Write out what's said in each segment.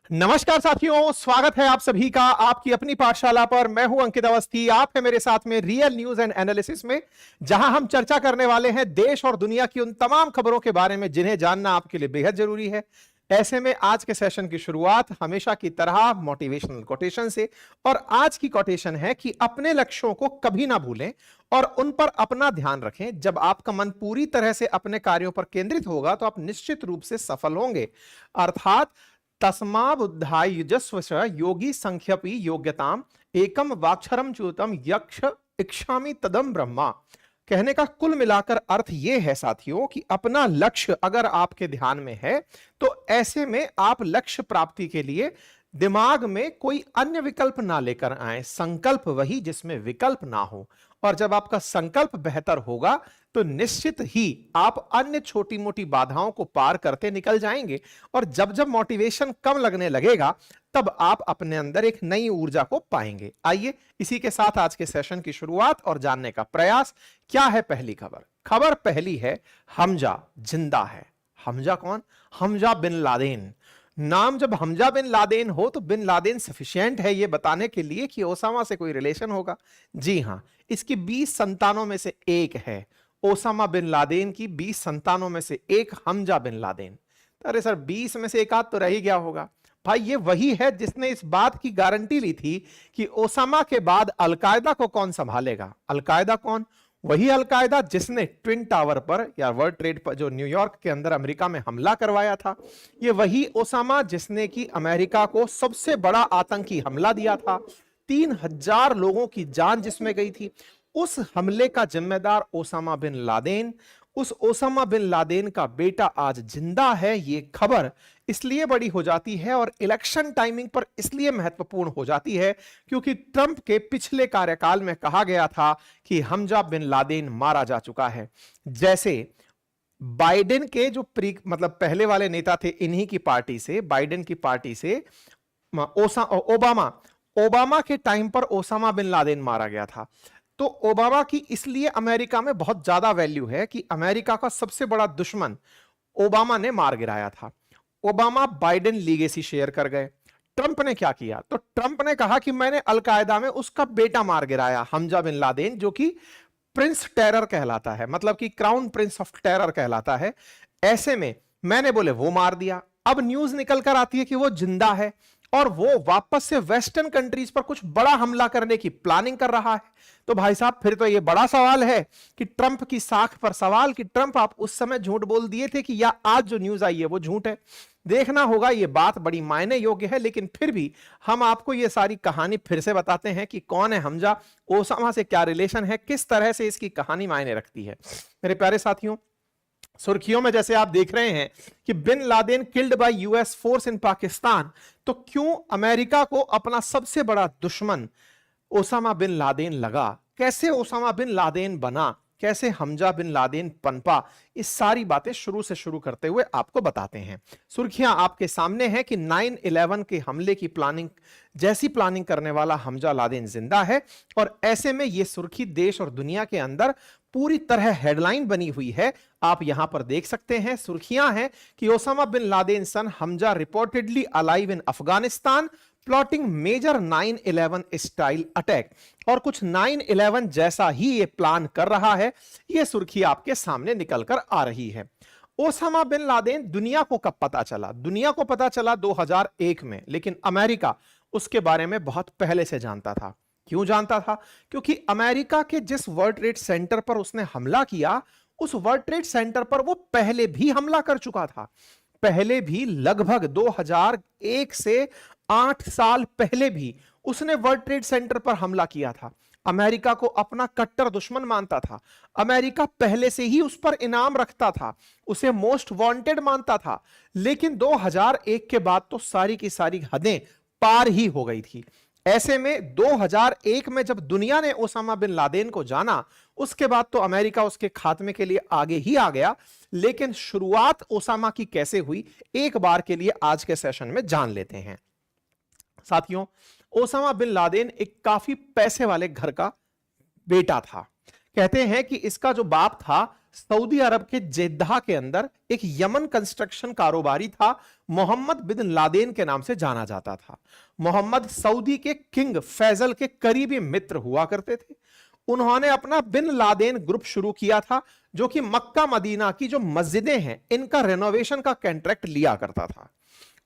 नमस्कार साथियों, स्वागत है आप सभी का आपकी अपनी पाठशाला पर। मैं हूं अंकित अवस्थी, आप है मेरे साथ में रियल न्यूज एंड एनालिसिस में, जहां हम चर्चा करने वाले हैं देश और दुनिया की उन तमाम खबरों के बारे में जिन्हें जानना आपके लिए बेहद जरूरी है। ऐसे में आज के सेशन की शुरुआत हमेशा की तरह मोटिवेशनल कोटेशन से, और आज की कोटेशन है कि अपने लक्ष्यों को कभी ना भूलें और उन पर अपना ध्यान रखें। जब आपका मन पूरी तरह से अपने कार्यों पर केंद्रित होगा तो आप निश्चित रूप से सफल होंगे। अर्थात तस्मा बुद्धाय युजस्व च योगी संख्यपि योग्यताम एकम वाक्षरम च्युतम यक्ष इक्षामि तदम ब्रह्मा। कहने का कुल मिलाकर अर्थ यह है साथियों कि अपना लक्ष्य अगर आपके ध्यान में है तो ऐसे में आप लक्ष्य प्राप्ति के लिए दिमाग में कोई अन्य विकल्प ना लेकर आए। संकल्प वही जिसमें विकल्प ना हो, और जब आपका संकल्प बेहतर होगा तो निश्चित ही आप अन्य छोटी मोटी बाधाओं को पार करते निकल जाएंगे। और जब जब मोटिवेशन कम लगने लगेगा तब आप अपने अंदर एक नई ऊर्जा को पाएंगे। आइए इसी के साथ आज के सेशन की शुरुआत और जानने का प्रयास। क्या है पहली खबर? खबर पहली है, हमजा जिंदा है। हमजा कौन? Hamza bin Laden. नाम जब हमजा बिन लादेन हो तो बिन लादेन सफिशिएंट है यह बताने के लिए कि ओसामा से कोई रिलेशन होगा। जी हां, इसकी 20 संतानों में से एक है। ओसामा बिन लादेन की 20 संतानों में से एक हमजा बिन लादेन। अरे सर, 20 में से एक आध तो रह ही गया होगा। भाई ये वही है जिसने इस बात की गारंटी ली थी कि ओसामा के बाद अलकायदा को कौन संभालेगा। अलकायदा कौन? वही अलकायदा जिसने ट्विन टावर पर या वर्ल्ड ट्रेड पर जो न्यूयॉर्क के अंदर अमेरिका में हमला करवाया था। ये वही ओसामा जिसने कि अमेरिका को सबसे बड़ा आतंकी हमला दिया था। 3000 लोगों की जान जिसमें गई थी। उस हमले का जिम्मेदार ओसामा बिन लादेन। उस ओसामा बिन लादेन का बेटा आज जिंदा है। ये खबर इसलिए बड़ी हो जाती है और इलेक्शन टाइमिंग पर इसलिए महत्वपूर्ण हो जाती है क्योंकि ट्रंप के पिछले कार्यकाल में कहा गया था कि हमजा बिन लादेन मारा जा चुका है। जैसे बाइडेन के जो पहले वाले नेता थे इन्हीं की पार्टी से, बाइडेन की पार्टी से ओबामा के टाइम पर ओसामा बिन लादेन मारा गया था। तो ओबामा की इसलिए अमेरिका में बहुत ज्यादा वैल्यू है कि अमेरिका का सबसे बड़ा दुश्मन ओबामा ने मार गिराया था। ओबामा बाइडेन लीगेसी शेयर कर गए। ट्रंप ने क्या किया? तो ट्रंप ने कहा कि मैंने अलकायदा में उसका बेटा मार गिराया, हमजा बिन लादेन, जो कि प्रिंस टेरर कहलाता है, मतलब कि क्राउन प्रिंस ऑफ टेरर कहलाता है। ऐसे में मैंने बोले वो मार दिया। अब न्यूज निकल कर आती है कि वो जिंदा है और वो वापस से वेस्टर्न कंट्रीज पर कुछ बड़ा हमला करने की प्लानिंग कर रहा है। तो भाई साहब, फिर तो ये बड़ा सवाल है कि ट्रंप की साख पर सवाल कि ट्रंप आप उस समय झूठ बोल दिए थे कि या आज जो न्यूज आई है वो झूठ है। देखना होगा। ये बात बड़ी मायने योग्य है, लेकिन फिर भी हम आपको ये सारी कहानी फिर से बताते हैं कि कौन है हमजा, ओसामा से क्या रिलेशन है, किस तरह से इसकी कहानी मायने रखती है। मेरे प्यारे साथियों, सुर्खियों में जैसे आप देख रहे हैं कि bin Laden killed by US force in Pakistan, तो क्यों अमेरिका को अपना सबसे बड़ा दुश्मन ओसामा बिन लादेन लगा? कैसे ओसामा बिन लादेन बना? कैसे हमजा बिन लादेन पनपा? इस सारी बातें शुरू से शुरू करते हुए आपको बताते हैं। सुर्खियां आपके सामने हैं कि 9/11 के हमले की प्लानिंग जैसी प्लानिंग करने वाला हमजा लादेन जिंदा है, और ऐसे में यह सुर्खी देश और दुनिया के अंदर पूरी तरह हेडलाइन बनी हुई है। आप यहां पर देख सकते हैं, सुर्खियां हैं कि Osama bin Laden son Hamza reportedly alive in Afghanistan plotting major 9/11 style attack. और कुछ 9/11 जैसा ही ये प्लान कर रहा है। ये सुर्खी आपके सामने निकल कर आ रही है। ओसामा बिन लादेन दुनिया को कब पता चला? दुनिया को पता चला 2001 में, लेकिन अमेरिका उसके बारे में बहुत पहले से जानता था। क्यों जानता था? क्योंकि अमेरिका के जिस वर्ल्ड ट्रेड सेंटर पर उसने हमला किया, उस वर्ल्ड ट्रेड सेंटर पर वो पहले भी हमला कर चुका था। पहले भी लगभग 2001 से 8 साल पहले भी उसने वर्ल्ड ट्रेड सेंटर पर हमला किया था। अमेरिका को अपना कट्टर दुश्मन मानता था। अमेरिका पहले से ही उस पर इनाम रखता था, उसे मोस्ट वांटेड मानता था। लेकिन 2001 के बाद तो सारी की सारी हदें पार ही हो गई थी। ऐसे में 2001 में जब दुनिया ने ओसामा बिन लादेन को जाना, उसके बाद तो अमेरिका उसके खात्मे के लिए आगे ही आ गया। लेकिन शुरुआत ओसामा की कैसे हुई, एक बार के लिए आज के सेशन में जान लेते हैं। साथियों, ओसामा बिन लादेन एक काफी पैसे वाले घर का बेटा था। कहते हैं कि इसका जो बाप था सऊदी अरब के जेद्दाह के अंदर एक यमन कंस्ट्रक्शन कारोबारी था, मोहम्मद बिन लादेन के नाम से जाना जाता था। मोहम्मद सऊदी के किंग फैजल के करीबी मित्र हुआ करते थे। उन्होंने अपना बिन लादेन ग्रुप शुरू किया था, जो कि मक्का मदीना की जो मस्जिदें हैं इनका रेनोवेशन का कॉन्ट्रैक्ट लिया करता था।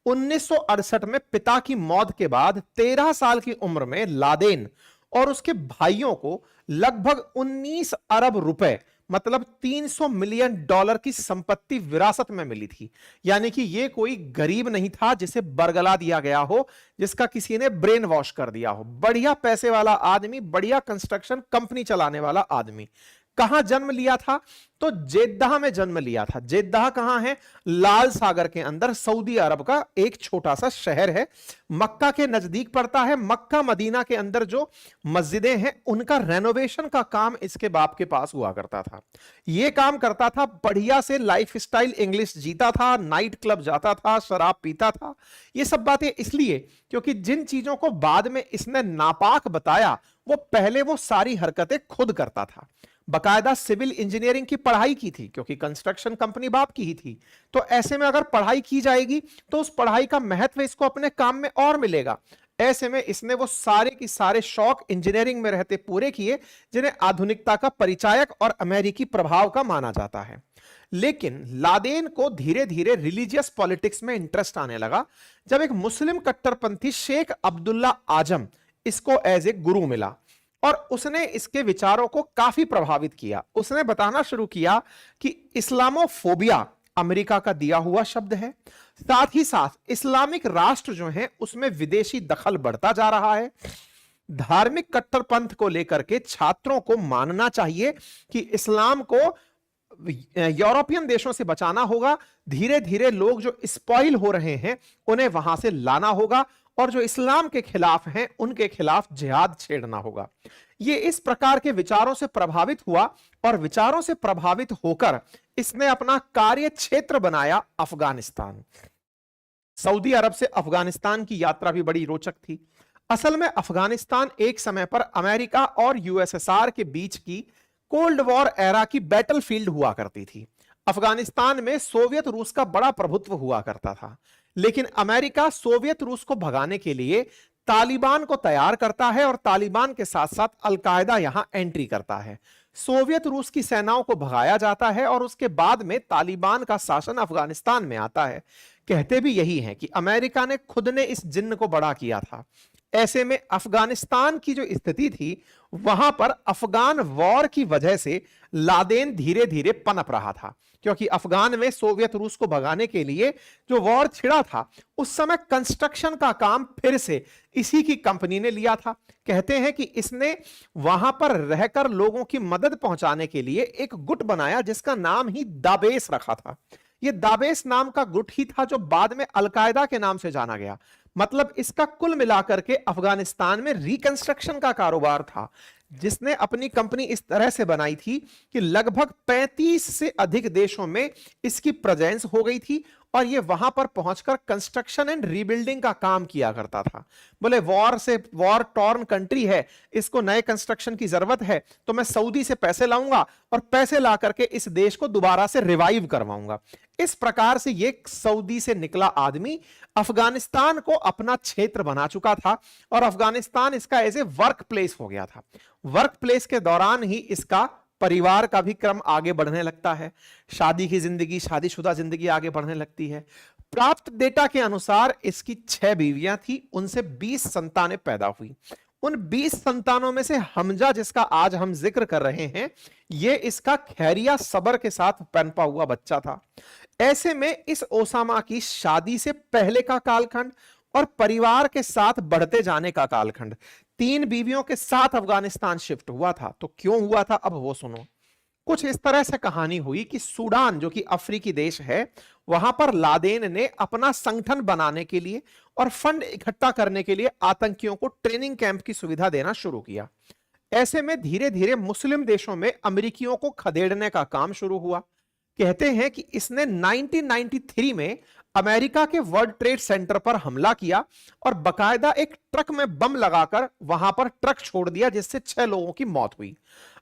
1968 में पिता की मौत के बाद 13 साल की उम्र में लादेन और उसके भाइयों को लगभग 19 अरब रुपए मतलब 300 मिलियन डॉलर की संपत्ति विरासत में मिली थी। यानी कि यह कोई गरीब नहीं था जिसे बरगला दिया गया हो, जिसका किसी ने ब्रेन वॉश कर दिया हो। बढ़िया पैसे वाला आदमी, बढ़िया कंस्ट्रक्शन कंपनी चलाने वाला आदमी। कहां जन्म लिया था? तो जेद्दाह में जन्म लिया था। जेद्दाह कहां है? लाल सागर के अंदर सऊदी अरब का एक छोटा सा शहर है, मक्का के नजदीक पड़ता है। मक्का मदीना के अंदर जो मस्जिदें हैं उनका रेनोवेशन का काम इसके बाप के पास हुआ करता था। यह काम करता था, बढ़िया से लाइफस्टाइल इंग्लिश जीता था, नाइट क्लब जाता था, शराब पीता था। ये सब बातें इसलिए क्योंकि जिन चीजों को बाद में इसने नापाक बताया वो पहले वो सारी हरकतें खुद करता था। बकायदा सिविल इंजीनियरिंग की पढ़ाई की थी, क्योंकि कंस्ट्रक्शन कंपनी बाप की ही थी। तो ऐसे में अगर पढ़ाई की जाएगी तो उस पढ़ाई का महत्व इसको अपने काम में और मिलेगा। ऐसे में इसने वो सारे की सारे शौक इंजीनियरिंग में रहते पूरे किए, जिन्हें आधुनिकता का परिचायक और अमेरिकी प्रभाव का माना जाता है। लेकिन लादेन को धीरे धीरे रिलीजियस पॉलिटिक्स में इंटरेस्ट आने लगा, जब एक मुस्लिम कट्टरपंथी शेख अब्दुल्ला आजम इसको एज ए गुरु मिला और उसने इसके विचारों को काफी प्रभावित किया। उसने बताना शुरू किया कि इस्लामोफोबिया अमेरिका का दिया हुआ शब्द है, साथ ही साथ इस्लामिक राष्ट्र जो है उसमें विदेशी दखल बढ़ता जा रहा है। धार्मिक कट्टरपंथ को लेकर के छात्रों को मानना चाहिए कि इस्लाम को यूरोपियन देशों से बचाना होगा, धीरे धीरे लोग जो स्पॉइल हो रहे हैं उन्हें वहां से लाना होगा और जो इस्लाम के खिलाफ हैं उनके खिलाफ जिहाद छेड़ना होगा। ये इस प्रकार के विचारों से प्रभावित हुआ और विचारों से प्रभावित होकर इसने अपना कार्य क्षेत्र बनाया अफगानिस्तान। सऊदी अरब से अफगानिस्तान की यात्रा भी बड़ी रोचक थी। असल में अफगानिस्तान एक समय पर अमेरिका और यूएसएसआर के बीच की कोल्ड वॉर एरा की बैटलफील्ड हुआ करती थी। अफगानिस्तान में सोवियत रूस का बड़ा प्रभुत्व हुआ करता था, लेकिन अमेरिका सोवियत रूस को भगाने के लिए तालिबान को तैयार करता है और तालिबान के साथ साथ अलकायदा यहां एंट्री करता है। सोवियत रूस की सेनाओं को भगाया जाता है और उसके बाद में तालिबान का शासन अफगानिस्तान में आता है। कहते भी यही है कि अमेरिका ने खुद ने इस जिन्न को बड़ा किया था। ऐसे में अफगानिस्तान की जो स्थिति थी वहां पर अफगान वॉर की वजह से लादेन धीरे धीरे पनप रहा था, क्योंकि अफगान में सोवियत रूस को भगाने के लिए जो वॉर छिड़ा था उस समय कंस्ट्रक्शन का काम फिर से इसी की कंपनी ने लिया था। कहते हैं कि इसने वहां पर रहकर लोगों की मदद पहुंचाने के लिए एक गुट बनाया जिसका नाम ही दाबेस रखा था। यह दाबेस नाम का गुट ही था जो बाद में अलकायदा के नाम से जाना गया। मतलब इसका कुल मिलाकर के अफगानिस्तान में रिकंस्ट्रक्शन का कारोबार था, जिसने अपनी कंपनी इस तरह से बनाई थी कि लगभग 35 से अधिक देशों में इसकी प्रेजेंस हो गई थी और ये वहां पर पहुंचकर कंस्ट्रक्शन एंड रीबिल्डिंग का काम किया करता था। बोले वॉर टॉर्न कंट्री है, इसको नए कंस्ट्रक्शन की जरूरत है, तो मैं सऊदी से पैसे लाऊंगा और पैसे ला करके इस देश को दोबारा से रिवाइव करवाऊंगा। इस प्रकार से ये सऊदी से निकला आदमी अफगानिस्तान को अपना क्षेत्र बना चुका था और अफगानिस्तान इसका एज ए वर्क प्लेस हो गया था। वर्क प्लेस के दौरान ही इसका परिवार का भी क्रम आगे बढ़ने लगता है, शादी की जिंदगी, शादीशुदा जिंदगी आगे बढ़ने लगती है। प्राप्त डेटा के अनुसार इसकी 6 बीवियां थी, उनसे 20 संतानें पैदा हुई। उन 20 संतानों में से हमजा, जिसका आज हम जिक्र कर रहे हैं, यह इसका खैरिया सबर के साथ पनपा हुआ बच्चा था। ऐसे में इस ओसामा की शादी से पहले का कालखंड और परिवार के साथ बढ़ते जाने का कालखंड, 3 बीवियों के साथ अफगानिस्तान शिफ्ट हुआ था। तो क्यों हुआ था, अब वो सुनो। कुछ इस तरह से कहानी हुई कि सूडान, जो कि अफ्रीकी देश है, वहां पर लादेन ने अपना संगठन बनाने के लिए और फंड इकट्ठा करने के लिए आतंकियों को ट्रेनिंग कैंप की सुविधा देना शुरू किया। ऐसे में धीरे धीरे मुस्लिम देशों में अमेरिकियों को खदेड़ने का काम शुरू हुआ। कहते हैं कि इसने 1993 में अमेरिका के वर्ल्ड ट्रेड सेंटर पर हमला किया और बकायदा एक ट्रक में बम लगाकर वहां पर ट्रक छोड़ दिया, जिससे 6 लोगों की मौत हुई।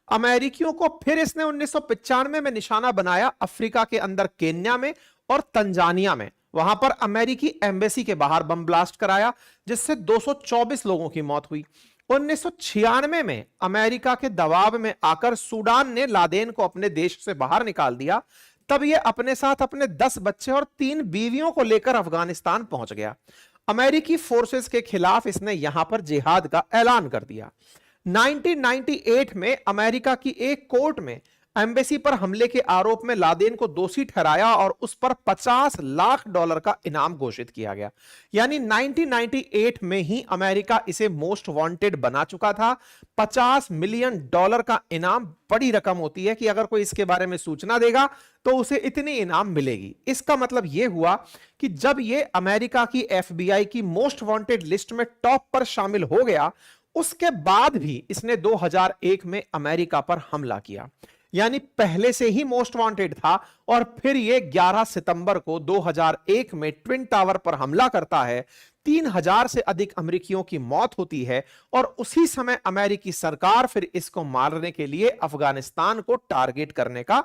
अमेरिकियों को फिर इसने 1995 में निशाना बनाया, अफ्रीका के अंदर केन्या में और तंजानिया में। वहां पर अमेरिकी एम्बेसी के बाहर बम ब्लास्ट कराया, जिससे 224 लोगों की मौत हुई। 1996 में अमेरिका के दबाव में आकर सूडान ने लादेन को अपने देश से बाहर निकाल दिया। तब यह अपने साथ अपने 10 बच्चे और 3 बीवियों को लेकर अफगानिस्तान पहुंच गया। अमेरिकी फोर्सेस के खिलाफ इसने यहां पर जिहाद का ऐलान कर दिया। 1998 में अमेरिका की एक कोर्ट में एम्बेसी पर हमले के आरोप में लादेन को दोषी ठहराया और उस पर $50 लाख का इनाम घोषित किया गया। यानी 1998 में ही अमेरिका इसे मोस्ट वांटेड बना चुका था। $50 मिलियन का इनाम बड़ी रकम होती है कि अगर कोई इसके बारे में सूचना देगा तो उसे इतनी इनाम मिलेगी। इसका मतलब यह हुआ कि जब यह अमेरिका की FBI की मोस्ट वांटेड लिस्ट में टॉप पर शामिल हो गया, उसके बाद भी इसने 2001 में अमेरिका पर हमला किया। यानी पहले से ही मोस्ट वांटेड था और फिर यह 11 सितंबर को 2001 में ट्विन टावर पर हमला करता है। 3000 से अधिक अमेरिकियों की मौत होती है और उसी समय अमेरिकी सरकार फिर इसको मारने के लिए अफगानिस्तान को टारगेट करने का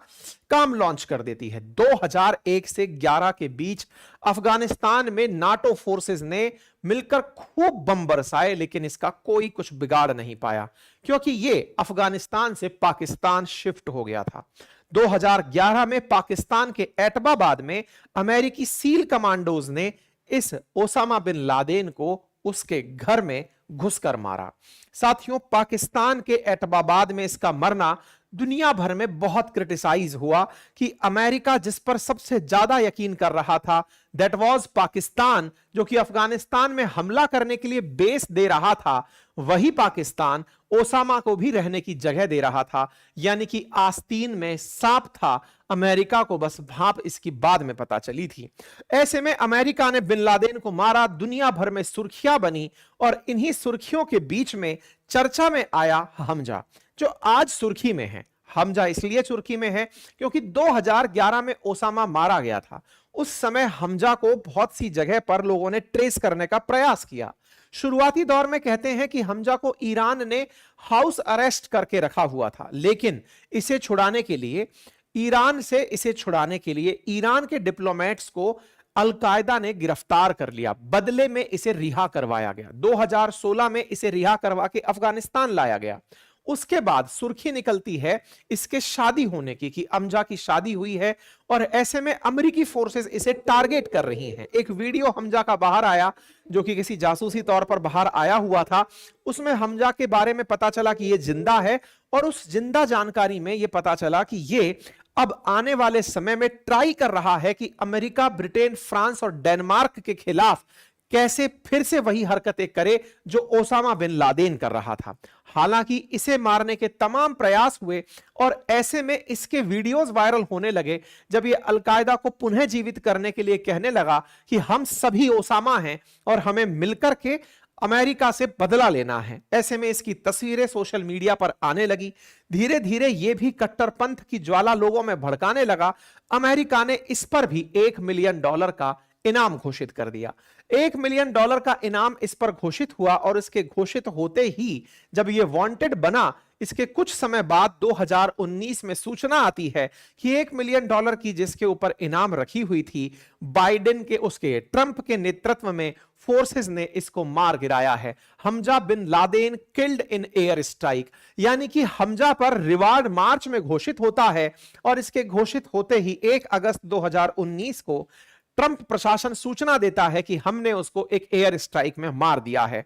काम लॉन्च कर देती है। 2001 से 11 के बीच अफगानिस्तान में नाटो फोर्सेस ने मिलकर खूब बम बरसाए, लेकिन इसका कोई कुछ बिगाड़ नहीं पाया, क्योंकि यह अफगानिस्तान से पाकिस्तान शिफ्ट हो गया था। 2011 में पाकिस्तान के एटबाबाद में अमेरिकी सील कमांडोज ने इस ओसामा बिन लादेन को उसके घर में घुसकर मारा। साथियों, पाकिस्तान के एटबाबाद में इसका मरना दुनिया भर में बहुत क्रिटिसाइज हुआ कि अमेरिका जिस पर सबसे ज्यादा यकीन कर रहा था, दैट वाज पाकिस्तान, जो कि अफगानिस्तान में हमला करने के लिए बेस दे रहा था, वही पाकिस्तान ओसामा को भी रहने की जगह दे रहा था। यानी कि आस्तीन में सांप था, अमेरिका को बस भाप इसकी बाद में पता चली थी। ऐसे में अमेरिका ने बिन लादेन को मारा, दुनिया भर में सुर्खियां बनी और इन्हीं सुर्खियों के बीच में चर्चा में आया हमजा, जो आज सुर्खी में है। हमजा इसलिए सुर्खी में है क्योंकि 2011 में ओसामा मारा गया था। उस समय हमजा को बहुत सी जगह पर लोगों ने ट्रेस करने का प्रयास किया। शुरुआती दौर में कहते हैं कि हमजा को ईरान ने हाउस अरेस्ट करके रखा हुआ था, लेकिन इसे छुड़ाने के लिए ईरान के डिप्लोमेट्स को अलकायदा ने गिरफ्तार कर लिया। बदले में इसे रिहा करवाया गया। 2016 में इसे रिहा करवा के अफगानिस्तान लाया गया। उसके बाद सुर्खी निकलती है इसके शादी होने की, कि हमजा की शादी हुई है और ऐसे में अमेरिकी फोर्सेस इसे टारगेट कर रही हैं। एक वीडियो हमजा का बाहर आया जो कि किसी जासूसी तौर पर बाहर आया हुआ था। उसमें हमजा के बारे में पता चला कि यह जिंदा है और उस जिंदा जानकारी में यह पता चला कि यह अब आने वाले समय में ट्राई कर रहा है कि अमेरिका, ब्रिटेन, फ्रांस और डेनमार्क के खिलाफ कैसे फिर से वही हरकतें करे जो ओसामा बिन लादेन कर रहा था। हालांकि इसे मारने के तमाम प्रयास हुए और ऐसे में इसके वीडियोस वायरल होने लगे जब ये अलकायदा को पुनः जीवित करने के लिए कहने लगा कि हम सभी ओसामा हैं और हमें मिलकर के अमेरिका से बदला लेना है। ऐसे में इसकी तस्वीरें सोशल मीडिया पर आने लगी। धीरे धीरे यह भी कट्टरपंथ की ज्वाला लोगों में भड़काने लगा। अमेरिका ने इस पर भी $1 मिलियन का इनाम घोषित कर दिया। $1 मिलियन का इनाम इस पर घोषित हुआ और इसके घोषित होते ही जब यह वांटेड बना, इसके कुछ समय बाद 2019 में सूचना आती है कि $1 मिलियन की जिसके ऊपर इनाम रखी हुई थी, बाइडेन के उसके ट्रंप के नेतृत्व में फोर्सेस ने इसको मार गिराया है। Hamza bin Laden killed in air strike, यानी कि हमजा पर रिवार्ड मार्च में घोषित होता है और इसके घोषित होते ही 1 अगस्त 2019 को ट्रंप प्रशासन सूचना देता है कि हमने उसको एक एयर स्ट्राइक में मार दिया है।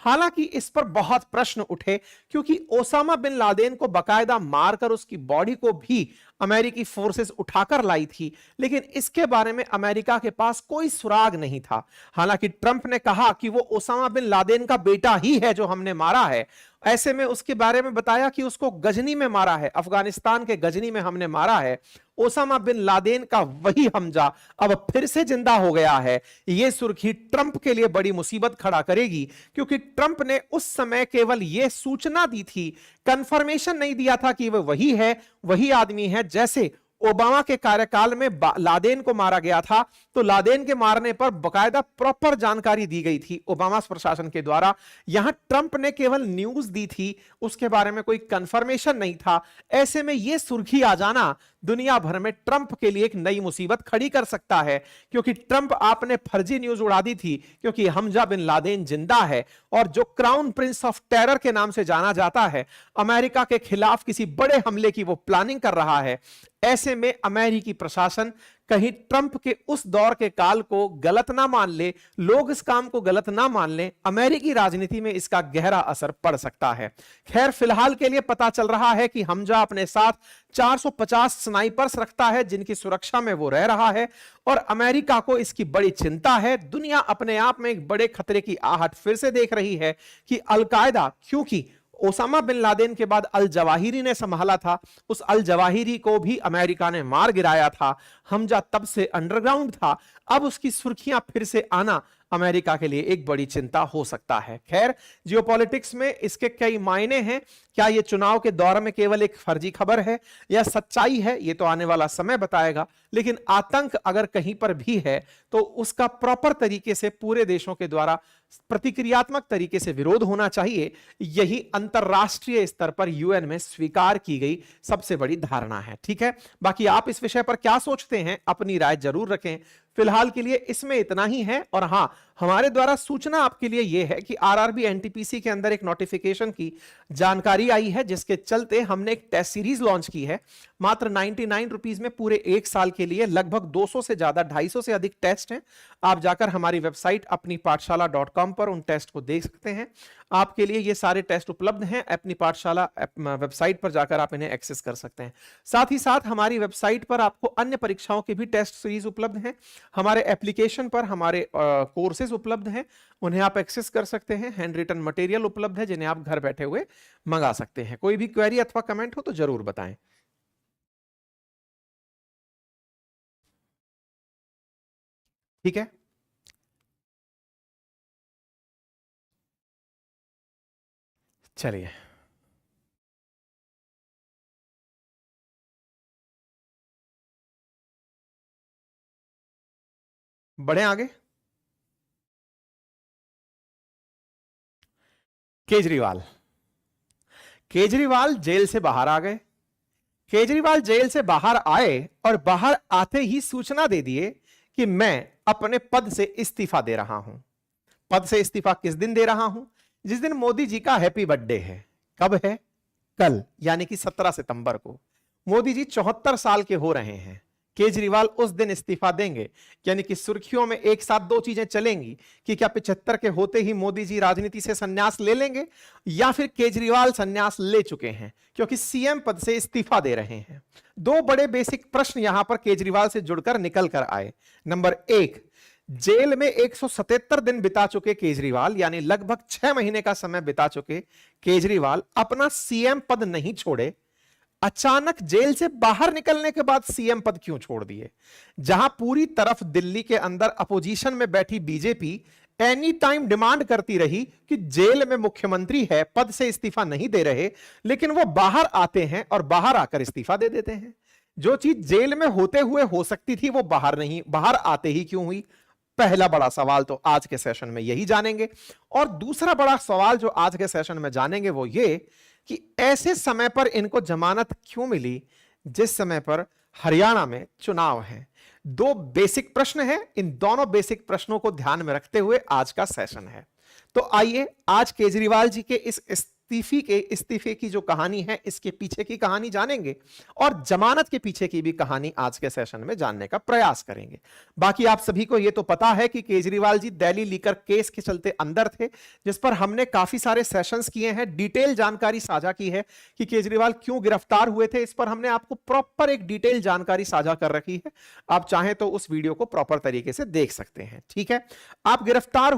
हालांकि इस पर बहुत प्रश्न उठे क्योंकि ओसामा बिन लादेन को बकायदा मारकर उसकी बॉडी को भी अमेरिकी फोर्सेस उठाकर लाई थी, लेकिन इसके बारे में अमेरिका के पास कोई सुराग नहीं था। हालांकि ट्रंप ने कहा कि वो ओसामा बिन लादेन का बेटा ही है जो हमने मारा है। ऐसे में उसके बारे में बताया कि उसको गजनी में मारा है, अफगानिस्तान के गजनी में हमने मारा है। ओसामा बिन लादेन का वही हमजा अब फिर से जिंदा हो गया है। यह सुर्खी ट्रंप के लिए बड़ी मुसीबत खड़ा करेगी क्योंकि ट्रंप ने उस समय केवल यह सूचना दी थी, कंफर्मेशन नहीं दिया था कि वह वही है, वही आदमी है जैसे ओबामा के कार्यकाल में लादेन को मारा गया था, तो लादेन के मारने पर बकायदा प्रॉपर जानकारी दी गई थी ओबामा प्रशासन के द्वारा। यहां ट्रंप ने केवल न्यूज दी थी, उसके बारे में कोई कंफर्मेशन नहीं था। ऐसे में यह सुर्खी आ जाना दुनिया भर में ट्रंप के लिए एक नई मुसीबत खड़ी कर सकता है, क्योंकि ट्रंप आपने फर्जी न्यूज उड़ा दी थी, क्योंकि हमजा बिन लादेन जिंदा है और जो क्राउन प्रिंस ऑफ टेरर के नाम से जाना जाता है, अमेरिका के खिलाफ किसी बड़े हमले की वो प्लानिंग कर रहा है। ऐसे में अमेरिकी प्रशासन कहीं ट्रंप के उस दौर के काल को गलत ना मान ले, लोग इस काम को गलत ना मान ले, अमेरिकी राजनीति में इसका गहरा असर पड़ सकता है। खैर, फिलहाल के लिए पता चल रहा है कि हमजा अपने साथ 450 स्नाइपर्स रखता है, जिनकी सुरक्षा में वो रह रहा है, और अमेरिका को इसकी बड़ी चिंता है। दुनिया अपने आप में एक बड़े खतरे की आहट फिर से देख रही है कि अलकायदा, क्योंकि ओसामा बिन लादेन के बाद अल जवाहिरी ने संभाला था, उस अल जवाहिरी को भी अमेरिका ने मार गिराया था। हमजा तब से अंडरग्राउंड था, अब उसकी सुर्खियां फिर से आना अमेरिका के लिए एक बड़ी चिंता हो सकता है। खैर, जियोपॉलिटिक्स में इसके कई मायने हैं। क्या यह चुनाव के दौर में केवल एक फर्जी खबर है या सच्चाई है, यह तो आने वाला समय बताएगा। लेकिन आतंक अगर कहीं पर भी है तो उसका प्रॉपर तरीके से पूरे देशों के द्वारा प्रतिक्रियात्मक तरीके से विरोध होना चाहिए। यही अंतरराष्ट्रीय स्तर पर यूएन में स्वीकार की गई सबसे बड़ी धारणा है। ठीक है, बाकी आप इस विषय पर क्या सोचते हैं, अपनी राय जरूर रखें। फिलहाल के लिए इसमें इतना ही है। और हां, हमारे द्वारा सूचना आपके लिए यह है कि आरआरबी एनटीपीसी के अंदर एक नोटिफिकेशन की जानकारी आई है, जिसके चलते हमने एक टेस्ट सीरीज लॉन्च की है। मात्र 99 रुपीज में पूरे एक साल के लिए लगभग 200 से ज्यादा, 250 से अधिक टेस्ट हैं। आप जाकर हमारी वेबसाइट अपनी पाठशाला.com पर उन टेस्ट को देख सकते हैं। आपके लिए ये सारे टेस्ट उपलब्ध हैं, अपनी पाठशाला वेबसाइट पर जाकर आप इन्हें एक्सेस कर सकते हैं। साथ ही साथ हमारी वेबसाइट पर आपको अन्य परीक्षाओं के भी टेस्ट सीरीज उपलब्ध हैं। हमारे एप्लीकेशन पर हमारे कोर्सेज उपलब्ध हैं, उन्हें आप एक्सेस कर सकते हैं। हैंड रिटन मटेरियल उपलब्ध है, जिन्हें आप घर बैठे हुए मंगा सकते हैं। कोई भी क्वेरी अथवा कमेंट हो तो जरूर बताएं। ठीक है, चलिए बढ़े आगे। केजरीवाल केजरीवाल जेल से बाहर आ गए। केजरीवाल जेल से बाहर आए और बाहर आते ही सूचना दे दिए कि मैं अपने पद से इस्तीफा दे रहा हूं। पद से इस्तीफा किस दिन दे रहा हूं? जिस दिन मोदी जी का हैप्पी बर्थडे है। कब है? कल, यानी कि 17 सितंबर को। मोदी जी 74 साल के हो रहे हैं। केजरीवाल उस दिन इस्तीफा देंगे, यानी कि सुर्खियों में एक साथ दो चीजें चलेंगी कि क्या 75 के होते ही मोदी जी राजनीति से संन्यास ले लेंगे, या फिर केजरीवाल संन्यास ले चुके हैं क्योंकि सीएम पद से इस्तीफा दे रहे हैं। दो बड़े बेसिक प्रश्न यहां पर केजरीवाल से जुड़कर निकल कर आए। नंबर एक, जेल में 177 दिन बिता चुके केजरीवाल, यानी लगभग 6 महीने का समय बिता चुके केजरीवाल अपना सीएम पद नहीं छोड़े, अचानक जेल से बाहर निकलने के बाद सीएम पद क्यों छोड़ दिए? जहां पूरी तरफ दिल्ली के अंदर अपोजिशन में बैठी बीजेपी एनी टाइम डिमांड करती रही कि जेल में मुख्यमंत्री है, पद से इस्तीफा नहीं दे रहे, लेकिन वो बाहर आते हैं और बाहर आकर इस्तीफा दे देते हैं। जो चीज जेल में होते हुए हो सकती थी वो बाहर आते ही क्यों हुई? पहला बड़ा सवाल तो आज के सेशन में यही जानेंगे। और दूसरा बड़ा सवाल जो आज के सेशन में जानेंगे वो ये कि ऐसे समय पर इनको जमानत क्यों मिली जिस समय पर हरियाणा में चुनाव है। दो बेसिक प्रश्न हैं, इन दोनों बेसिक प्रश्नों को ध्यान में रखते हुए आज का सेशन है। तो आइए आज केजरीवाल जी के इस इस्तीफे की जो कहानी है, इसके पीछे की कहानी जानेंगे और जमानत के पीछे की भी कहानी आज के सेशन में जानने का प्रयास करेंगे। बाकी आप सभी को यह तो पता है कि केजरीवाल जी दिल्ली लीकर केस के चलते अंदर थे, जिस पर हमने काफी सारे सेशंस किए हैं, डिटेल जानकारी साझा की है कि केजरीवाल क्यों गिरफ्तार हुए थे। इस पर हमने आपको प्रॉपर एक डिटेल जानकारी साझा कर रखी है, आप चाहें तो उस वीडियो को प्रॉपर तरीके से देख सकते हैं। ठीक है, आप गिरफ्तार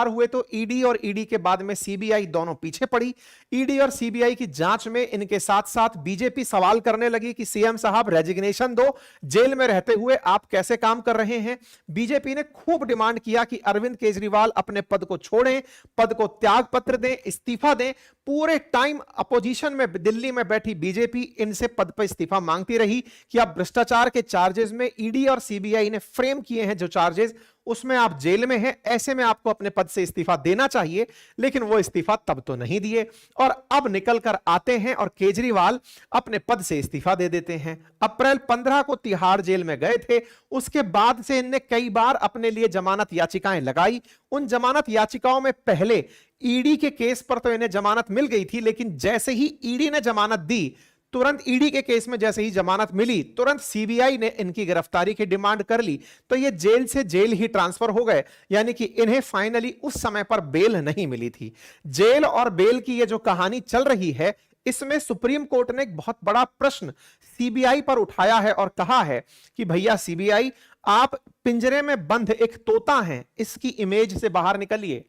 हुए तो ईडी और ईडी के बाद में सीबीआई दोनों पीछे पड़ी। पड़ी। ईडी और सीबीआई की जांच में इनके साथ साथ बीजेपी सवाल करने लगी कि सीएम साहब रेजिग्नेशन दो, जेल में रहते हुए आप कैसे काम कर रहे हैं। बीजेपी ने खूब डिमांड किया कि अरविंद केजरीवाल अपने पद को छोड़ें, पद को त्याग पत्र दें, इस्तीफा दें। पूरे टाइम अपोजिशन में दिल्ली में बैठी बीजेपी इनसे पद पर इस्तीफा मांगती रही कि आप भ्रष्टाचार के चार्जेस में ईडी और सीबीआई ने फ्रेम किए हैं जो चार्जेस, उसमें आप जेल में हैं, ऐसे में आपको अपने पद से इस्तीफा देना चाहिए। लेकिन वो इस्तीफा तब तो नहीं दिए और अब निकल कर आते हैं और केजरीवाल अपने पद से इस्तीफा दे देते हैं। अप्रैल 15 को तिहाड़ जेल में गए थे। उसके बाद से इनने कई बार अपने लिए जमानत याचिकाएं लगाई। उन जमानत याचिकाओं में पहले ईडी के केस पर तो इन्हें जमानत मिल गई थी, लेकिन जैसे ही ईडी ने जमानत दी, तुरंत ईडी के केस में जैसे ही जमानत मिली, तुरंत सीबीआई ने इनकी गिरफ्तारी की डिमांड कर ली, तो ये जेल से जेल ही ट्रांसफर हो गए। यानी कि इन्हें फाइनली उस समय पर बेल नहीं मिली थी। जेल और बेल की ये जो कहानी चल रही है, इसमें सुप्रीम कोर्ट ने एक बहुत बड़ा प्रश्न सीबीआई पर उठाया है और कहा है कि भैया सीबीआई, आप पिंजरे में बंद एक तोता हैं, इसकी इमेज से बाहर निकलिए।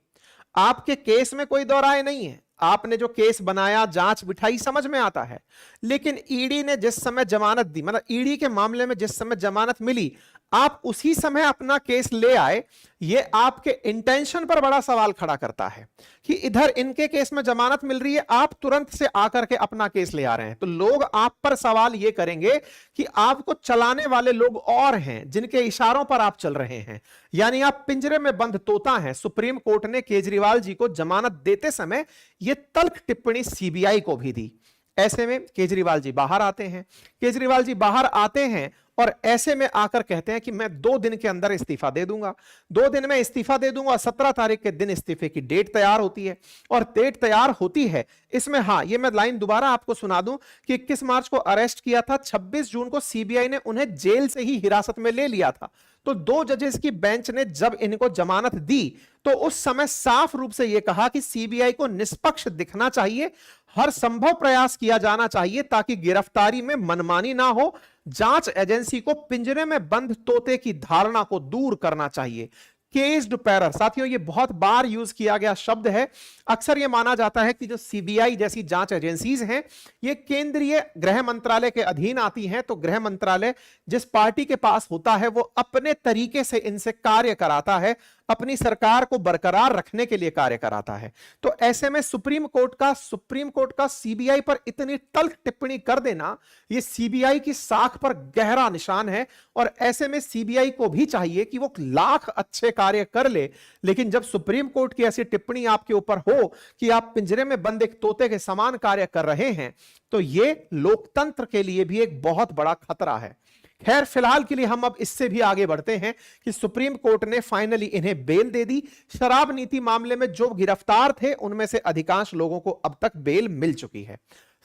आपके केस में कोई दो राय नहीं है, आपने जो केस बनाया, जांच बिठाई, समझ में आता है। लेकिन ईडी ने जिस समय जमानत दी, मतलब ईडी के मामले में जिस समय जमानत मिली, आप उसी समय अपना केस ले आए। ये आपके इंटेंशन पर बड़ा सवाल खड़ा करता है कि इधर इनके केस में जमानत मिल रही है, आप तुरंत से आकर के अपना केस ले आ रहे हैं। तो लोग आप पर सवाल ये करेंगे कि आपको चलाने वाले लोग और हैं जिनके इशारों पर आप चल रहे हैं, यानी आप पिंजरे में बंद तोता हैं। सुप्रीम कोर्ट ने केजरीवाल जी को जमानत देते समय यह तल्ख टिप्पणी सीबीआई को भी दी। ऐसे में केजरीवाल जी बाहर आते हैं। केजरीवाल जी बाहर आते हैं और ऐसे में आकर कहते हैं कि मैं 2 दिन के अंदर इस्तीफा दे दूंगा, 2 दिन में इस्तीफा दे दूंगा। 17 तारीख के दिन इस्तीफे की डेट तैयार होती है और डेट तैयार होती है। इसमें हाँ, ये मैं लाइन दोबारा आपको सुना दूं कि 21 मार्च को अरेस्ट किया था, 26 जून को सीबीआई ने उन्हें जेल से ही हिरासत में ले लिया था। तो 2 जजेस की बेंच ने जब इनको जमानत दी तो उस समय साफ रूप से यह कहा कि सीबीआई को निष्पक्ष दिखना चाहिए, हर संभव प्रयास किया जाना चाहिए ताकि गिरफ्तारी में मनमानी ना हो। जांच एजेंसी को पिंजरे में बंद तोते की धारणा को दूर करना चाहिए। केस्ड पैरर, साथियों ये बहुत बार यूज किया गया शब्द है। अक्सर ये माना जाता है कि जो सीबीआई जैसी जांच एजेंसीज हैं, ये केंद्रीय गृह मंत्रालय के अधीन आती हैं। तो गृह मंत्रालय जिस पार्टी के पास होता है वो अपने तरीके से इनसे कार्य कराता है, अपनी सरकार को बरकरार रखने के लिए कार्य कराता है। तो ऐसे में सुप्रीम कोर्ट का सीबीआई पर इतनी तल्ख टिप्पणी कर देना, यह सीबीआई की साख पर गहरा निशान है। और ऐसे में सीबीआई को भी चाहिए कि वो लाख अच्छे कार्य कर ले, लेकिन जब सुप्रीम कोर्ट की ऐसी टिप्पणी आपके ऊपर हो कि आप पिंजरे में बंद एक तोते के समान कार्य कर रहे हैं, तो यह लोकतंत्र के लिए भी एक बहुत बड़ा खतरा है। खैर, फिलहाल के लिए हम अब इससे भी आगे बढ़ते हैं कि सुप्रीम कोर्ट ने फाइनली इन्हें बेल दे दी। शराब नीति मामले में जो गिरफ्तार थे उनमें से अधिकांश लोगों को अब तक बेल मिल चुकी है।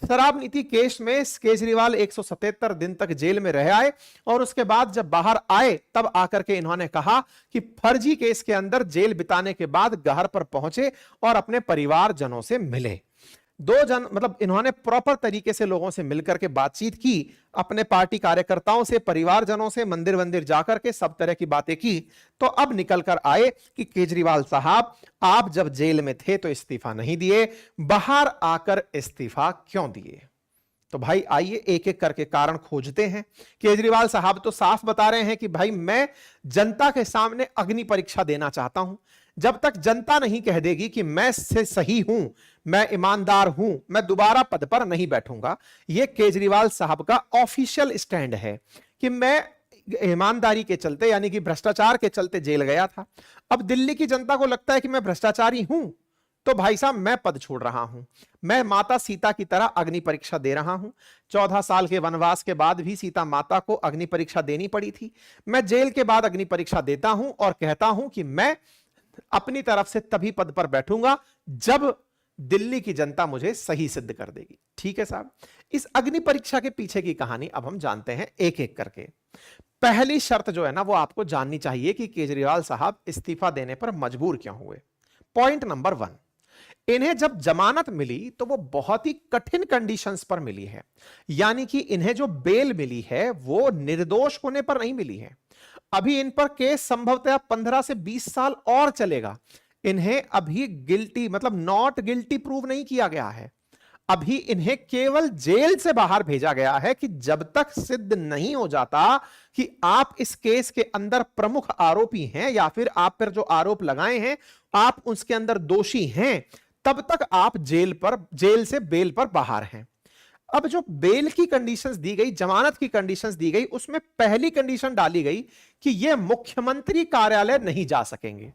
शराब नीति केस में केजरीवाल 177 दिन तक जेल में रह आए और उसके बाद जब बाहर आए तब आकर के इन्होंने कहा कि फर्जी केस के अंदर जेल बिताने के बाद घर पर पहुंचे और अपने परिवारजनों से मिले। मतलब इन्होंने प्रॉपर तरीके से लोगों से मिलकर के बातचीत की, अपने पार्टी कार्यकर्ताओं से, परिवारजनों से, मंदिर वंदिर जाकर के सब तरह की बातें की। तो अब निकल कर आए कि केजरीवाल साहब, आप जब जेल में थे तो इस्तीफा नहीं दिए, बाहर आकर इस्तीफा क्यों दिए? तो भाई आइए एक एक करके कारण खोजते हैं। केजरीवाल साहब तो साफ बता रहे हैं कि भाई मैं जनता के सामने अग्नि परीक्षा देना चाहता हूं। जब तक जनता नहीं कह देगी कि मैं से सही हूं, मैं ईमानदार हूं, मैं दोबारा पद पर नहीं बैठूंगा। यह केजरीवाल साहब का ऑफिशियल स्टैंड है कि मैं ईमानदारी के चलते, यानी कि भ्रष्टाचार के चलते जेल गया था। अब दिल्ली की जनता को लगता है कि मैं भ्रष्टाचारी हूं, तो भाई साहब मैं पद छोड़ रहा हूं। मैं माता सीता की तरह अग्नि परीक्षा दे रहा हूं। 14 साल के वनवास के बाद भी सीता माता को अग्नि परीक्षा देनी पड़ी थी। मैं जेल के बाद अग्नि परीक्षा देता हूं और कहता हूं कि मैं अपनी तरफ से तभी पद पर बैठूंगा जब दिल्ली की जनता मुझे सही सिद्ध कर देगी। ठीक है साहब, इस अग्नि परीक्षा के पीछे की कहानी अब हम जानते हैं एक एक करके। पहली शर्त जो है ना, वो आपको जाननी चाहिए कि केजरीवाल साहब इस्तीफा देने पर मजबूर क्यों हुए। पॉइंट नंबर 1, इन्हें जब जमानत मिली तो वो बहुत ही कठिन कंडीशंस पर मिली है। यानी कि इन्हें जो बेल मिली है वो निर्दोष होने पर नहीं मिली है। अभी इन पर केस संभवतः 15 से 20 साल और चलेगा। इन्हें अभी गिल्टी मतलब नॉट गिल्टी प्रूव नहीं किया गया है। अभी इन्हें केवल जेल से बाहर भेजा गया है कि जब तक सिद्ध नहीं हो जाता कि आप इस केस के अंदर प्रमुख आरोपी हैं या फिर आप पर जो आरोप लगाए हैं आप उसके अंदर दोषी हैं, तब तक आप जेल से बेल पर बाहर हैं। अब जो बेल की कंडीशंस दी गई, जमानत की कंडीशंस दी गई, उसमें पहली कंडीशन डाली गई कि यह मुख्यमंत्री कार्यालय नहीं जा सकेंगे।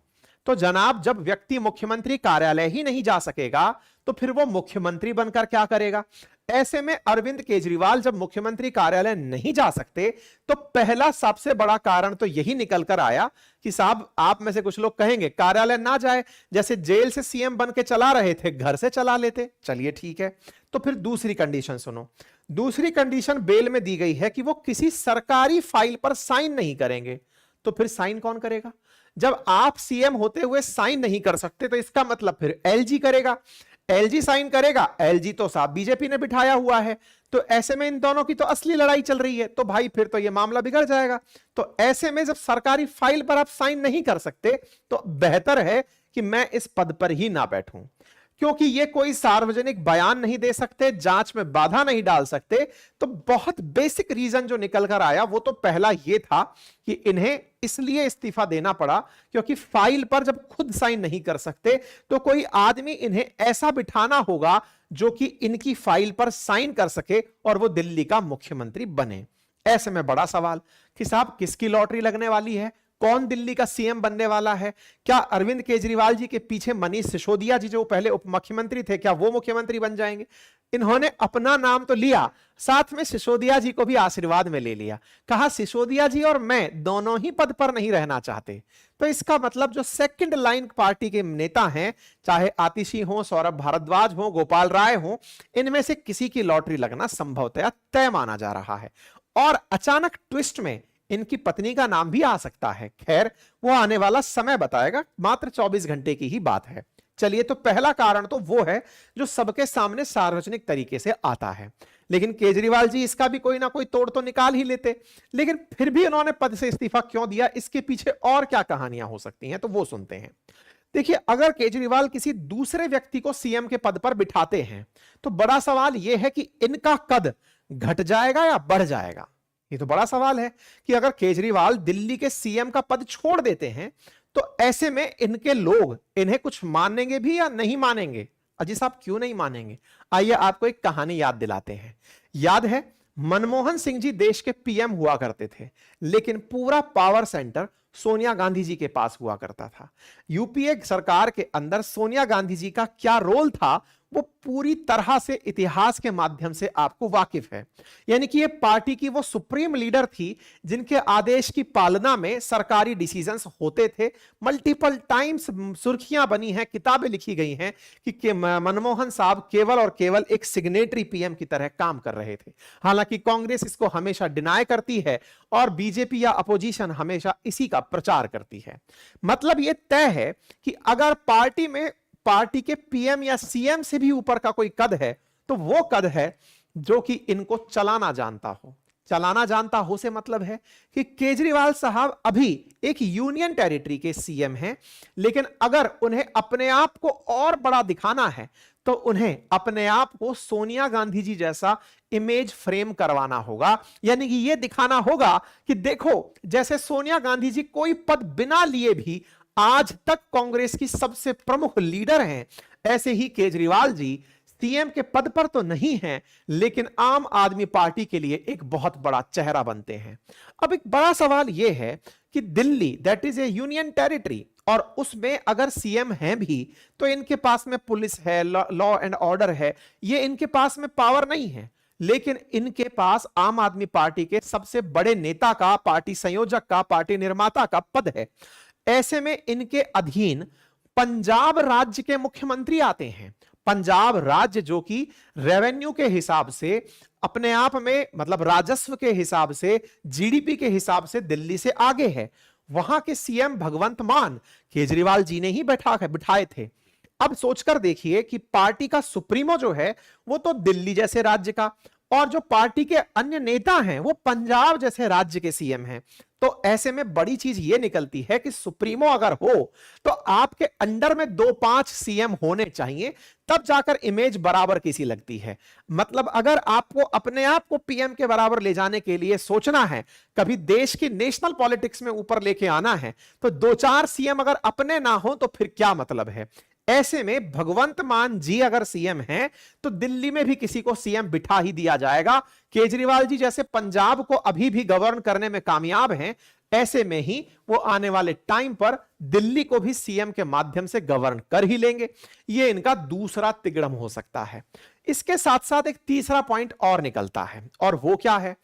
तो जनाब, जब व्यक्ति मुख्यमंत्री कार्यालय ही नहीं जा सकेगा तो फिर वो मुख्यमंत्री बनकर क्या करेगा? ऐसे में अरविंद केजरीवाल जब मुख्यमंत्री कार्यालय नहीं जा सकते तो पहला सबसे बड़ा कारण तो यही निकल कर आया कि साहब, आप में से कुछ लोग कहेंगे कार्यालय ना जाए, जैसे जेल से सीएम बन के चला रहे थे घर से चला लेते। चलिए ठीक है, तो फिर दूसरी कंडीशन सुनो। दूसरी कंडीशन बेल में दी गई है कि वो किसी सरकारी फाइल पर साइन नहीं करेंगे। तो फिर साइन कौन करेगा? जब आप सीएम होते हुए साइन नहीं कर सकते तो इसका मतलब फिर एलजी करेगा। एलजी साइन करेगा, एलजी तो साहब बीजेपी ने बिठाया हुआ है। तो ऐसे में इन दोनों की तो असली लड़ाई चल रही है, तो भाई फिर तो ये मामला बिगड़ जाएगा। तो ऐसे में जब सरकारी फाइल पर आप साइन नहीं कर सकते तो बेहतर है कि मैं इस पद पर ही ना बैठूं, क्योंकि ये कोई सार्वजनिक बयान नहीं दे सकते, जांच में बाधा नहीं डाल सकते। तो बहुत बेसिक रीजन जो निकल कर आया वो तो पहला ये था कि इन्हें इसलिए इस्तीफा देना पड़ा क्योंकि फाइल पर जब खुद साइन नहीं कर सकते तो कोई आदमी इन्हें ऐसा बिठाना होगा जो कि इनकी फाइल पर साइन कर सके और वो दिल्ली का मुख्यमंत्री बने। ऐसे में बड़ा सवाल कि साहब किसकी लॉटरी लगने वाली है, कौन दिल्ली का सीएम बनने वाला है? क्या अरविंद केजरीवाल जी के पीछे मनीष सिसोदिया जी जो पहले उप मुख्यमंत्री थे, क्या वो मुख्यमंत्री बन जाएंगे? इन्होंने अपना नाम तो लिया, साथ में सिसोदिया जी को भी आशीर्वाद में ले लिया। कहा सिसोदिया जी और मैं दोनों ही पद पर नहीं रहना चाहते। तो इसका मतलब जो सेकंड लाइन पार्टी के नेता हैं, चाहे आतिशी हो, सौरभ भारद्वाज हो, गोपाल राय हो, इनमें से किसी की लॉटरी लगना संभवतया तय माना जा रहा है। और अचानक ट्विस्ट में इनकी पत्नी का नाम भी आ सकता है। खैर, वो आने वाला समय बताएगा, मात्र 24 घंटे की ही बात है। चलिए, तो पहला कारण तो वो है जो सबके सामने सार्वजनिक तरीके से आता है। लेकिन केजरीवाल जी इसका भी कोई ना कोई तोड़ तो निकाल ही लेते, लेकिन फिर भी उन्होंने पद से इस्तीफा क्यों दिया, इसके पीछे और क्या कहानियां हो सकती हैं, तो वो सुनते हैं। देखिए, अगर केजरीवाल किसी दूसरे व्यक्ति को सीएम के पद पर बिठाते हैं तो बड़ा सवाल यह है कि इनका कद घट जाएगा या बढ़ जाएगा। ये तो बड़ा सवाल है कि अगर केजरीवाल दिल्ली के सीएम का पद छोड़ देते हैं तो ऐसे में इनके लोग इन्हें कुछ मानेंगे भी या नहीं मानेंगे? अजी साहब, क्यों नहीं मानेंगे? आइए आपको एक कहानी याद दिलाते हैं। याद है, मनमोहन सिंह जी देश के पीएम हुआ करते थे, लेकिन पूरा पावर सेंटर सोनिया गांधी जी के पास हुआ करता था। यूपीए सरकार के अंदर सोनिया गांधी जी का क्या रोल था वो पूरी तरह से इतिहास के माध्यम से आपको वाकिफ है। यानी कि ये पार्टी की वो सुप्रीम लीडर थी जिनके आदेश की पालना में सरकारी डिसीजंस होते थे। मल्टीपल टाइम्स सुर्खियां बनी हैं, किताबें लिखी गई हैं कि मनमोहन साहब केवल और केवल एक सिग्नेटरी पीएम की तरह काम कर रहे थे। हालांकि कांग्रेस इसको हमेशा डिनाई करती है और बीजेपी या अपोजिशन हमेशा इसी का प्रचार करती है। मतलब यह तय है कि अगर पार्टी के पीएम या सीएम से भी ऊपर का कोई कद है तो वो कद है जो कि इनको चलाना जानता हो। चलाना जानता हो से मतलब है कि केजरीवाल साहब अभी एक यूनियन टेरिटरी के सीएम हैं, लेकिन अगर उन्हें अपने आप को और बड़ा दिखाना है तो उन्हें अपने आप को सोनिया गांधी जी जैसा इमेज फ्रेम करवाना होगा। यानी कि यह दिखाना होगा कि देखो, जैसे सोनिया गांधी जी कोई पद बिना लिए भी आज तक कांग्रेस की सबसे प्रमुख लीडर हैं, ऐसे ही केजरीवाल जी सीएम के पद पर तो नहीं हैं, लेकिन आम आदमी पार्टी के लिए एक बहुत बड़ा चेहरा बनते हैं। अब एक बड़ा सवाल यह है कि Delhi that is A union territory, और उसमें अगर सीएम हैं भी तो इनके पास में पुलिस है, लॉ एंड ऑर्डर है, ये इनके पास में पावर नहीं है। लेकिन इनके पास आम आदमी पार्टी के सबसे बड़े नेता का, पार्टी संयोजक का, पार्टी निर्माता का पद है। ऐसे में इनके अधीन पंजाब राज्य के मुख्यमंत्री आते हैं। पंजाब राज्य जो कि रेवेन्यू के हिसाब से, अपने आप में मतलब राजस्व के हिसाब से, जीडीपी के हिसाब से दिल्ली से आगे है। वहां के सीएम भगवंत मान केजरीवाल जी ने ही बिठाए थे। अब सोचकर देखिए कि पार्टी का सुप्रीमो जो है वो तो दिल्ली जैसे राज्य का, और जो पार्टी के अन्य नेता हैं वो पंजाब जैसे राज्य के सीएम हैं। तो ऐसे में बड़ी चीज ये निकलती है कि सुप्रीमो अगर हो तो आपके अंडर में 2-5 सीएम होने चाहिए, तब जाकर इमेज बराबर किसी लगती है। मतलब अगर आपको अपने आप को पीएम के बराबर ले जाने के लिए सोचना है, कभी देश की नेशनल पॉलिटिक्स में ऊपर लेके आना है, तो 2-4 सीएम अगर अपने ना हो तो फिर क्या मतलब है। ऐसे में भगवंत मान जी अगर सीएम हैं तो दिल्ली में भी किसी को सीएम बिठा ही दिया जाएगा। केजरीवाल जी जैसे पंजाब को अभी भी गवर्न करने में कामयाब हैं, ऐसे में ही वो आने वाले टाइम पर दिल्ली को भी सीएम के माध्यम से गवर्न कर ही लेंगे। ये इनका दूसरा तिगड़म हो सकता है। इसके साथ साथ एक तीसरा पॉइंट और निकलता है, और वो क्या है,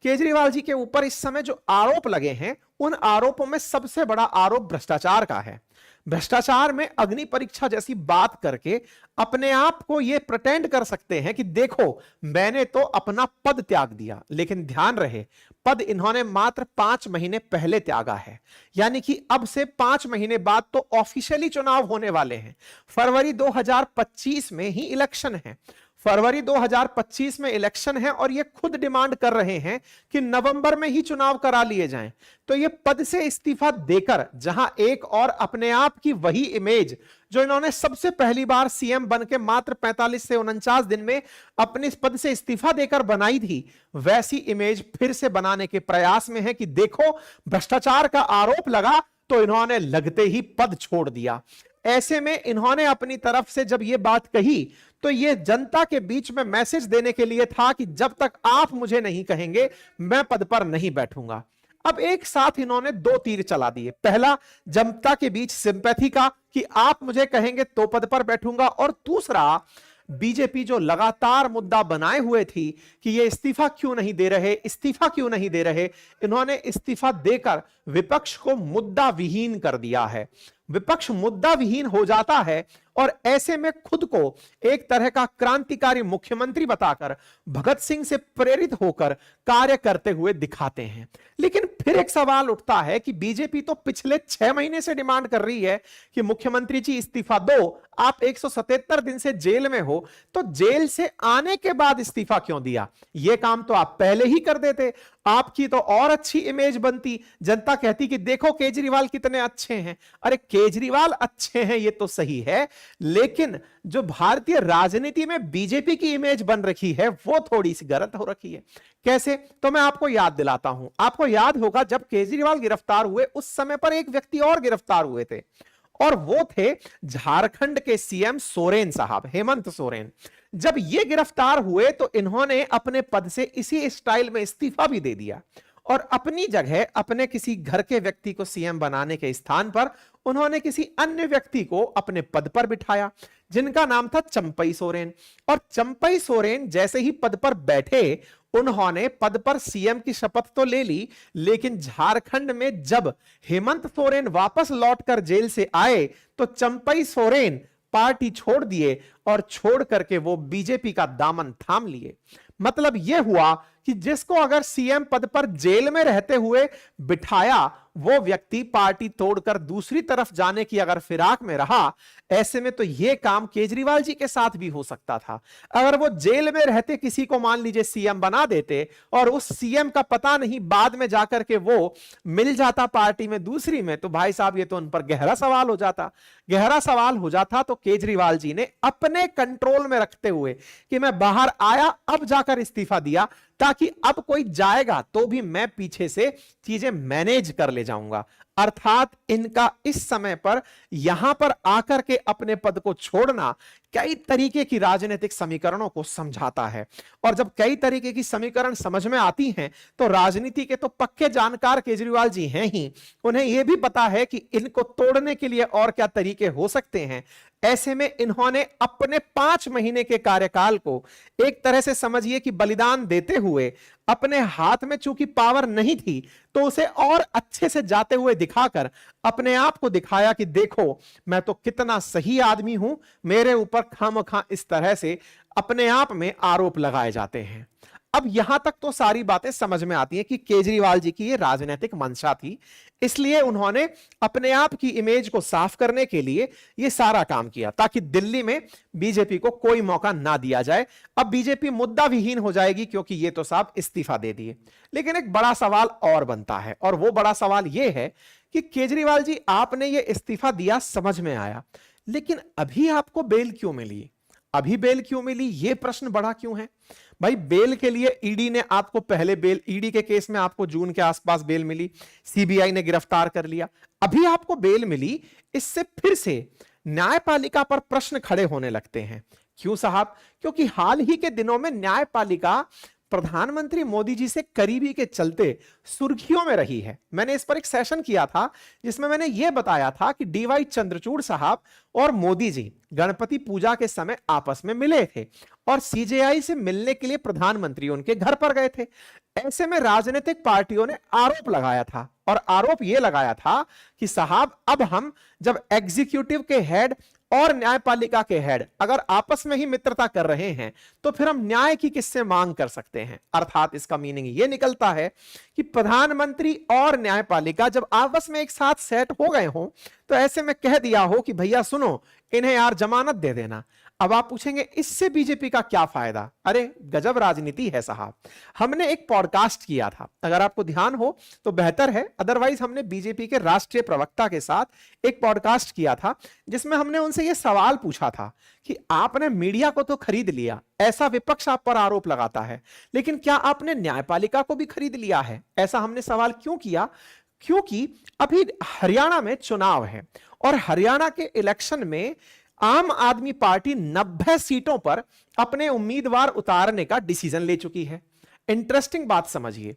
केजरीवाल जी के ऊपर इस समय जो आरोप लगे हैं उन आरोपों में सबसे बड़ा आरोप भ्रष्टाचार का है। भ्रष्टाचार में अग्नि परीक्षा जैसी बात करके अपने आप को यह प्रिटेंड कर सकते हैं कि देखो मैंने तो अपना पद त्याग दिया, लेकिन ध्यान रहे पद इन्होंने मात्र 5 महीने पहले त्यागा है, यानी कि अब से 5 महीने बाद तो ऑफिशियली चुनाव होने वाले हैं। फरवरी 2025 में ही इलेक्शन है, फरवरी 2025 में इलेक्शन है, और ये खुद डिमांड कर रहे हैं कि नवंबर में ही चुनाव करा लिए जाएं। तो ये पद से इस्तीफा देकर जहां एक और अपने आप की वही इमेज जो इन्होंने सबसे पहली बार सीएम बनके मात्र 45 से 49 दिन में अपने इस पद से इस्तीफा देकर बनाई थी, वैसी इमेज फिर से बनाने के प्रयास में है कि देखो भ्रष्टाचार का आरोप लगा तो इन्होंने लगते ही पद छोड़ दिया। ऐसे में इन्होंने अपनी तरफ से जब यह बात कही तो यह जनता के बीच में मैसेज देने के लिए था कि जब तक आप मुझे नहीं कहेंगे मैं पद पर नहीं बैठूंगा। अब एक साथ इन्होंने 2 तीर चला दिए। पहला जनता के बीच सिंपैथी का कि आप मुझे कहेंगे तो पद पर बैठूंगा, और दूसरा बीजेपी जो लगातार मुद्दा बनाए हुए थी कि ये इस्तीफा क्यों नहीं दे रहे, इस्तीफा क्यों नहीं दे रहे, इन्होंने इस्तीफा देकर विपक्ष को मुद्दा विहीन कर दिया है। विपक्ष मुद्दा विहीन हो जाता है और ऐसे में खुद को एक तरह का क्रांतिकारी मुख्यमंत्री बताकर भगत सिंह से प्रेरित होकर कार्य करते हुए दिखाते हैं। लेकिन फिर एक सवाल उठता है कि बीजेपी तो पिछले 6 महीने से डिमांड कर रही है कि मुख्यमंत्री जी इस्तीफा दो, आप 177 दिन से जेल में हो, तो जेल से आने के बाद इस्तीफा क्यों दिया? यह काम तो आप पहले ही कर देते, आपकी तो और अच्छी इमेज बनती, जनता कहती कि देखो केजरीवाल कितने अच्छे हैं। अरे केजरीवाल अच्छे हैं ये तो सही है, लेकिन जो भारतीय राजनीति में बीजेपी की इमेज बन रखी है वो थोड़ी सी गलत हो रखी है। कैसे? तो मैं आपको याद दिलाता हूं। आपको याद होगा जब केजरीवाल गिरफ्तार हुए उस समय पर एक व्यक्ति और गिरफ्तार हुए थे, और वो थे झारखंड के सीएम सोरेन साहब, हेमंत सोरेन। जब ये गिरफ्तार हुए तो इन्होंने अपने पद से इसी स्टाइल में इस्तीफा भी दे दिया और अपनी जगह अपने किसी घर के व्यक्ति को सीएम बनाने के स्थान पर उन्होंने किसी अन्य व्यक्ति को अपने पद पर बिठाया, जिनका नाम था चंपई सोरेन। और चंपई सोरेन जैसे ही पद पर बैठे उन्होंने पद पर सीएम की शपथ तो ले ली, लेकिन झारखंड में जब हेमंत सोरेन वापस लौटकर जेल से आए तो चंपई सोरेन पार्टी छोड़ दिए और छोड़ करके वो बीजेपी का दामन थाम लिए। मतलब यह हुआ कि जिसको अगर सीएम पद पर जेल में रहते हुए बिठाया वो व्यक्ति पार्टी तोड़कर दूसरी तरफ जाने की अगर फिराक में रहा, ऐसे में तो यह काम केजरीवाल जी के साथ भी हो सकता था। अगर वो जेल में रहते किसी को मान लीजिए सीएम बना देते और उस सीएम का पता नहीं बाद में जाकर के वो मिल जाता पार्टी में दूसरी में, तो भाई साहब ये तो उन पर गहरा सवाल हो जाता। गहरा सवाल हो जाता तो केजरीवाल जी ने अपने कंट्रोल में रखते हुए कि मैं बाहर आया अब जाकर इस्तीफा दिया, ताकि अब कोई जाएगा तो भी मैं पीछे से चीजें मैनेज कर ले जाऊंगा। अर्थात इनका इस समय पर यहां पर आकर के अपने पद को छोड़ना कई तरीके की राजनीतिक समीकरणों को समझाता है, और जब कई तरीके की समीकरण समझ में आती हैं तो राजनीति के तो पक्के जानकार केजरीवाल जी हैं ही, उन्हें यह भी पता है कि इनको तोड़ने के लिए और क्या तरीके हो सकते हैं। ऐसे में इन्होंने अपने 5 महीने के कार्यकाल को एक तरह से समझिए कि बलिदान देते हुए, अपने हाथ में चूंकि पावर नहीं थी तो उसे और अच्छे से जाते हुए दिखाकर अपने आप को दिखाया कि देखो मैं तो कितना सही आदमी हूं, मेरे ऊपर खामखा इस तरह से अपने आप में आरोप लगाए जाते हैं। अब यहां तक तो सारी बातें समझ में आती हैं कि केजरीवाल जी की ये राजनीतिक मंशा थी, इसलिए उन्होंने अपने आप की इमेज को साफ करने के लिए ये सारा काम किया ताकि दिल्ली में बीजेपी को कोई मौका ना दिया जाए। अब बीजेपी मुद्दा विहीन हो जाएगी क्योंकि ये तो साहब इस्तीफा दे दिए। लेकिन एक बड़ा सवाल और बनता है, और वो बड़ा सवाल ये है कि केजरीवाल जी आपने ये इस्तीफा दिया, समझ में आया, लेकिन अभी आपको बेल क्यों मिली? अभी बेल क्यों मिली, यह प्रश्न बड़ा क्यों है? भाई बेल के लिए ईडी ने आपको पहले बेल, ईडी के केस में आपको जून के आसपास बेल मिली, सीबीआई ने गिरफ्तार कर लिया, अभी आपको बेल मिली, इससे फिर से न्यायपालिका पर प्रश्न खड़े होने लगते हैं। क्यों साहब? क्योंकि हाल ही के दिनों में न्यायपालिका प्रधानमंत्री मोदी जी से करीबी के चलते सुर्खियों में रही है। मैंने इस पर एक सेशन किया था जिसमें मैंने यह बताया था कि डीवाई चंद्रचूड़ साहब और मोदी जी गणपति पूजा के समय आपस में मिले थे और सीजेआई से मिलने के लिए प्रधानमंत्री उनके घर पर गए थे। ऐसे में राजनीतिक पार्टियों ने आरोप लगाया था, और आरोप यह लगाया था कि साहब अब हम जब एग्जीक्यूटिव के हेड और न्यायपालिका के हेड अगर आपस में ही मित्रता कर रहे हैं तो फिर हम न्याय की किससे मांग कर सकते हैं। अर्थात इसका मीनिंग यह निकलता है कि प्रधानमंत्री और न्यायपालिका जब आपस में एक साथ सेट हो गए हो तो ऐसे में कह दिया हो कि भैया सुनो, इन्हें यार जमानत दे देना। अब आप पूछेंगे इससे बीजेपी का क्या फायदा? अरे गजब राजनीति है साहब। हमने एक पॉडकास्ट किया था, अगर आपको ध्यान हो तो बेहतर है, अदरवाइज हमने बीजेपी के राष्ट्रीय प्रवक्ता के साथ एक पॉडकास्ट किया था जिसमें हमने उनसे यह सवाल पूछा था कि आपने मीडिया को तो खरीद लिया, ऐसा विपक्ष आप पर आरोप लगाता है, लेकिन क्या आपने न्यायपालिका को भी खरीद लिया है? ऐसा हमने सवाल क्यों किया? क्योंकि अभी हरियाणा में चुनाव है और हरियाणा के इलेक्शन में आम आदमी पार्टी 90 सीटों पर अपने उम्मीदवार उतारने का डिसीजन ले चुकी है। इंटरेस्टिंग बात समझिए,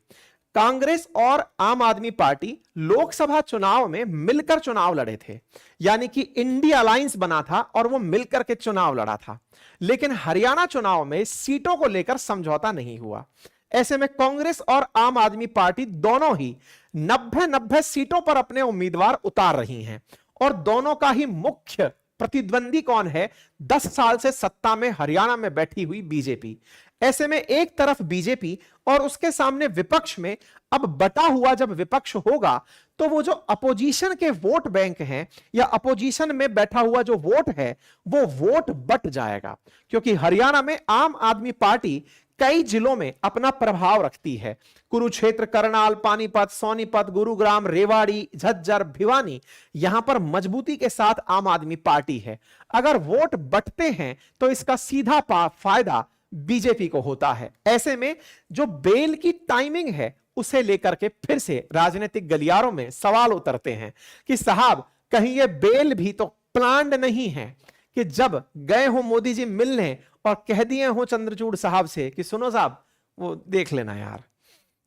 कांग्रेस और आम आदमी पार्टी लोकसभा चुनाव में मिलकर चुनाव लड़े थे, यानी कि इंडिया अलायंस बना था और वो मिलकर के चुनाव लड़ा था। लेकिन हरियाणा चुनाव में सीटों को लेकर समझौता नहीं हुआ। ऐसे में कांग्रेस और आम आदमी पार्टी दोनों ही 90 सीटों पर अपने उम्मीदवार उतार रही हैं, और दोनों का ही मुख्य प्रतिद्वंदी कौन है? 10 साल से सत्ता में हरियाणा में बैठी हुई बीजेपी। ऐसे में एक तरफ बीजेपी और उसके सामने विपक्ष में अब बटा हुआ जब विपक्ष होगा तो वो जो अपोजिशन के वोट बैंक हैं या अपोजिशन में बैठा हुआ जो वोट है वो वोट बट जाएगा, क्योंकि हरियाणा में आम आदमी पार्टी कई जिलों में अपना प्रभाव रखती है। कुरुक्षेत्र, करनाल, पानीपत, सोनीपत, गुरुग्राम, रेवाड़ी, झज्जर, भिवानी, यहां पर मजबूती के साथ आम आदमी पार्टी है। अगर वोट बंटते हैं तो इसका सीधा फायदा बीजेपी को होता है। ऐसे में जो बेल की टाइमिंग है उसे लेकर के फिर से राजनीतिक गलियारों में सवाल उतरते हैं कि साहब कहीं ये बेल भी तो प्लान्ड नहीं है कि जब गए हो मोदी जी मिलने और कह दिए हो चंद्रचूड़ साहब से कि सुनो साहब वो देख लेना यार,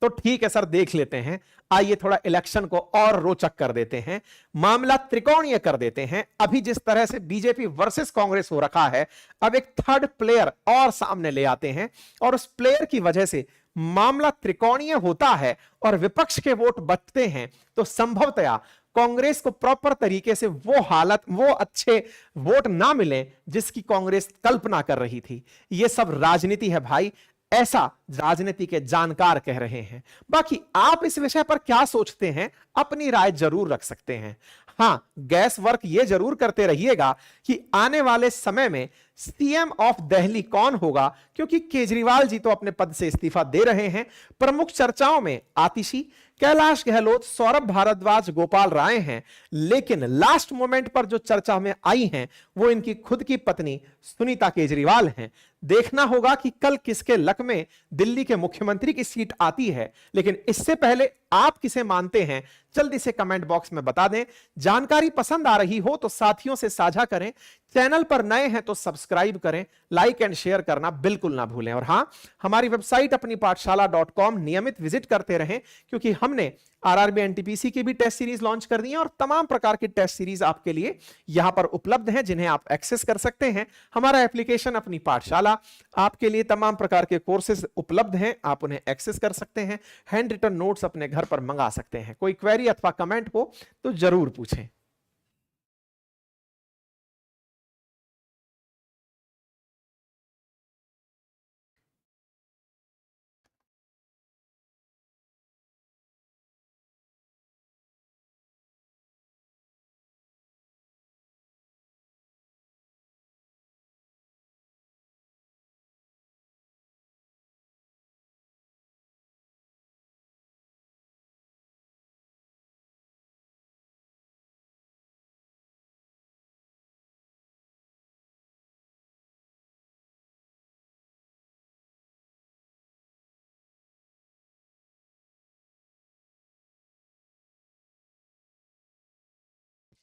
तो ठीक है सर देख लेते हैं, आइए थोड़ा इलेक्शन को और रोचक कर देते हैं, मामला त्रिकोणीय कर देते हैं। अभी जिस तरह से बीजेपी वर्सेस कांग्रेस हो रखा है, अब एक थर्ड प्लेयर और सामने ले आते हैं और उस प्लेयर की वजह से मामला त्रिकोणीय होता है और विपक्ष के वोट बचते हैं, तो संभवतया कांग्रेस को प्रॉपर तरीके से वो हालत, वो अच्छे वोट ना मिले जिसकी कांग्रेस कल्पना कर रही थी। ये सब राजनीति है भाई, ऐसा राजनीति के जानकार कह रहे हैं। बाकी आप इस विषय पर क्या सोचते हैं, अपनी राय जरूर रख सकते हैं। हां, गैस वर्क ये जरूर करते रहिएगा कि आने वाले समय में सीएम ऑफ दिल्ली कौन होगा, क्योंकि केजरीवाल जी तो अपने पद से इस्तीफा दे रहे हैं। प्रमुख चर्चाओं में आतिशी, कैलाश गहलोत, सौरभ भारद्वाज, गोपाल राय हैं, लेकिन लास्ट मोमेंट पर जो चर्चा में आई हैं वो इनकी खुद की पत्नी सुनीता केजरीवाल हैं। देखना होगा कि कल किसके लक में दिल्ली के मुख्यमंत्री की सीट आती है, लेकिन इससे पहले आप किसे मानते हैं जल्दी से कमेंट बॉक्स में बता दें। जानकारी पसंद आ रही हो तो साथियों से साझा करें, चैनल पर नए हैं तो सब्सक्राइब करें, लाइक एंड शेयर करना बिल्कुल ना भूलें, और हां, हमारी वेबसाइट अपनी पाठशाला.com नियमित विजिट करते रहें, क्योंकि हमने आरआरबी एनटीपीसी की भी टेस्ट सीरीज लॉन्च कर दी है और तमाम प्रकार की टेस्ट सीरीज आपके लिए यहां पर उपलब्ध हैं जिन्हें आप एक्सेस कर सकते हैं। हमारा एप्लीकेशन अपनी पाठशाला, आपके लिए तमाम प्रकार के कोर्सेज उपलब्ध हैं, आप उन्हें एक्सेस कर सकते हैं। हैंड रिटन नोट्स अपने घर पर मंगा सकते हैं। कोई क्वेरी अथवा कमेंट हो तो जरूर पूछें।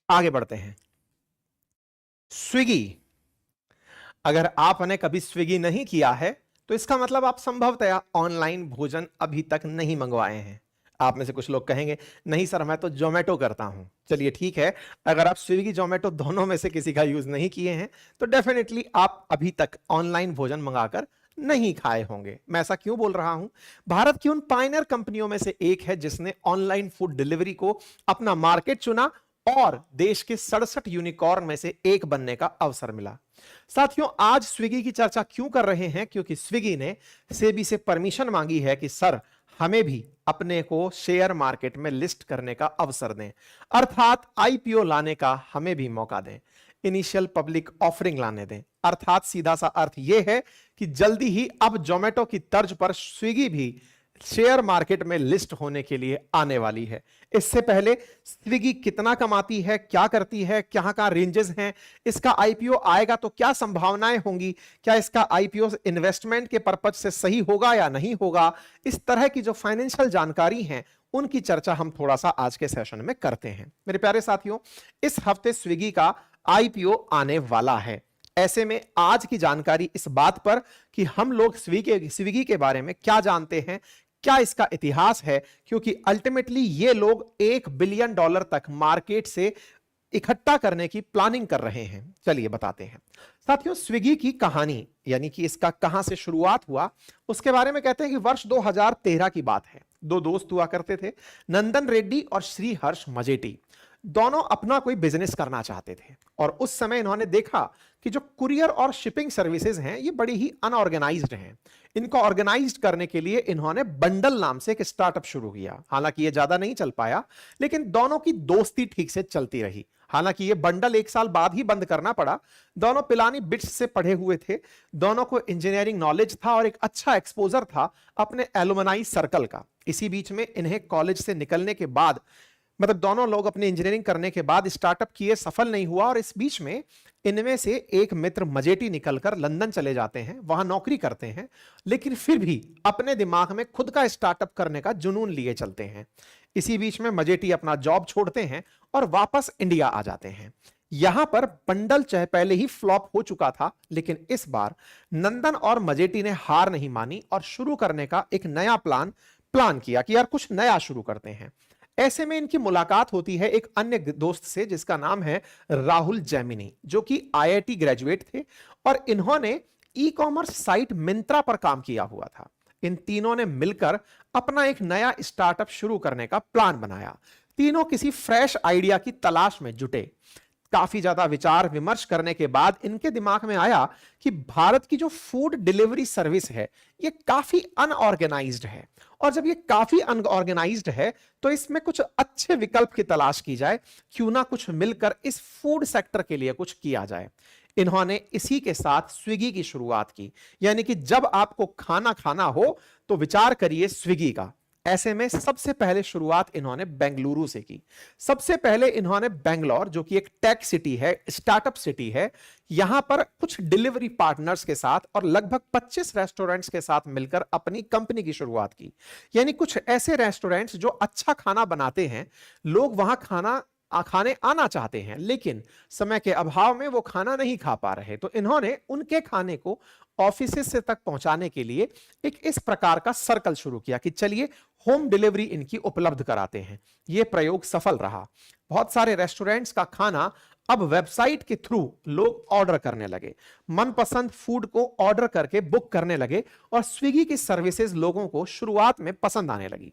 आगे बढ़ते हैं। स्विगी, अगर आपने कभी स्विगी नहीं किया है तो इसका मतलब आप संभवतया ऑनलाइन भोजन अभी तक नहीं मंगवाए हैं। आप में से कुछ लोग कहेंगे नहीं सर मैं तो जोमेटो करता हूं। चलिए ठीक है, अगर आप स्विगी जोमेटो दोनों में से किसी का यूज नहीं किए हैं तो डेफिनेटली आप अभी तक ऑनलाइन भोजन मंगाकर नहीं खाए होंगे। मैं ऐसा क्यों बोल रहा हूं? भारत की उन पायनियर कंपनियों में से एक है जिसने ऑनलाइन फूड डिलीवरी को अपना मार्केट चुना और देश के 67 यूनिकॉर्न में से एक बनने का अवसर मिला। साथियों, आज स्विगी की चर्चा क्यों कर रहे हैं? क्योंकि स्विगी ने सेबी से परमिशन मांगी है कि सर हमें भी अपने को शेयर मार्केट में लिस्ट करने का अवसर दें, अर्थात आईपीओ लाने का हमें भी मौका दें, इनिशियल पब्लिक ऑफरिंग लाने दें। अर्थात सीधा सा अर्थ यह है कि जल्दी ही अब जोमेटो की तर्ज पर स्विगी भी शेयर मार्केट में लिस्ट होने के लिए आने वाली है। इससे पहले स्विगी कितना कमाती है, क्या करती है, क्या क्या रेंजेस हैं, इसका आईपीओ आएगा तो क्या संभावनाएं होंगी, क्या इसका आईपीओ इन्वेस्टमेंट के पर्पज से सही होगा या नहीं होगा, इस तरह की जो फाइनेंशियल जानकारी है उनकी चर्चा हम थोड़ा सा आज के सेशन में करते हैं। मेरे प्यारे साथियों, इस हफ्ते स्विगी का आईपीओ आने वाला है। ऐसे में आज की जानकारी इस बात पर कि हम लोग स्विगी के बारे में क्या जानते हैं, क्या इसका इतिहास है, क्योंकि अल्टीमेटली ये लोग $1 बिलियन तक मार्केट से इकट्ठा करने की प्लानिंग कर रहे हैं। चलिए बताते हैं। साथियों, स्विगी की कहानी यानी कि इसका कहां से शुरुआत हुआ उसके बारे में कहते हैं कि वर्ष 2013 की बात है। दो दोस्त हुआ करते थे, नंदन रेड्डी और श्री हर्ष मजेटी। दोनों अपना कोई बिजनेस करना चाहते थे और उस समय इन्होंने देखा कि जो कुरियर और शिपिंग सर्विसेज हैं ये बड़ी ही अनऑर्गेनाइज्ड हैं। इनको ऑर्गेनाइज्ड करने के लिए इन्होंने बंडल नाम से एक स्टार्टअप शुरू किया। हालांकि ये ज्यादा नहीं चल पाया, लेकिन दोनों की दोस्ती ठीक से चलती रही। हालांकि ये बंडल 1 साल बाद ही बंद करना पड़ा। दोनों पिलानी बिट्स से पढ़े हुए थे, दोनों को इंजीनियरिंग नॉलेज था और एक अच्छा एक्सपोजर था अपने एलुमनाई सर्कल का। इसी बीच में इन्हें कॉलेज से निकलने के बाद, मतलब दोनों लोग अपने इंजीनियरिंग करने के बाद स्टार्टअप किए, सफल नहीं हुआ और इस बीच में इनमें से एक मित्र मजेटी निकलकर लंदन चले जाते हैं, वहां नौकरी करते हैं, लेकिन फिर भी अपने दिमाग में खुद का स्टार्टअप करने का जुनून लिए चलते हैं। इसी बीच में मजेटी अपना जॉब छोड़ते हैं और वापस इंडिया आ जाते हैं। यहां पर बंडल चाहे पहले ही फ्लॉप हो चुका था, लेकिन इस बार नंदन और मजेटी ने हार नहीं मानी और शुरू करने का एक नया प्लान किया कि यार कुछ नया शुरू करते हैं। ऐसे में इनकी मुलाकात होती है एक अन्य दोस्त से जिसका नाम है राहुल जैमिनी, जो कि आईआईटी ग्रेजुएट थे और इन्होंने ई कॉमर्स साइट मिंत्रा पर काम किया हुआ था। इन तीनों ने मिलकर अपना एक नया स्टार्टअप शुरू करने का प्लान बनाया। तीनों किसी फ्रेश आइडिया की तलाश में जुटे। काफी ज्यादा विचार विमर्श करने के बाद इनके दिमाग में आया कि भारत की जो फूड डिलीवरी सर्विस है ये काफी अनऑर्गेनाइज्ड है, और जब ये काफी अनऑर्गेनाइज्ड है तो इसमें कुछ अच्छे विकल्प की तलाश की जाए। क्यों ना कुछ मिलकर इस फूड सेक्टर के लिए कुछ किया जाए। इन्होंने इसी के साथ स्विगी की शुरुआत की, यानी कि जब आपको खाना खाना हो तो विचार करिए स्विगी का। ऐसे में सबसे पहले शुरुआत इन्होंने बेंगलुरु से की। सबसे पहले इन्होंने बेंगलोर, जो कि एक टेक सिटी है, स्टार्टअप सिटी है, यहां पर कुछ डिलीवरी पार्टनर्स के साथ और लगभग 25 रेस्टोरेंट्स के साथ मिलकर अपनी कंपनी की शुरुआत की। यानी कुछ ऐसे रेस्टोरेंट्स जो अच्छा खाना बनाते हैं, लोग वहां खाने आना चाहते हैं, लेकिन समय के अभाव में वो खाना नहीं खा पा रहे, तो इन्होंने उनके खाने को ऑफिस से तक पहुंचाने के लिए एक इस प्रकार का सर्कल शुरू किया कि चलिए होम डिलीवरी इनकी उपलब्ध कराते हैं। यह प्रयोग सफल रहा। बहुत सारे रेस्टोरेंट्स का खाना अब वेबसाइट के थ्रू लोग ऑर्डर करने लगे, मनपसंद फूड को ऑर्डर करके बुक करने लगे और स्विगी की सर्विसेज लोगों को शुरुआत में पसंद आने लगी।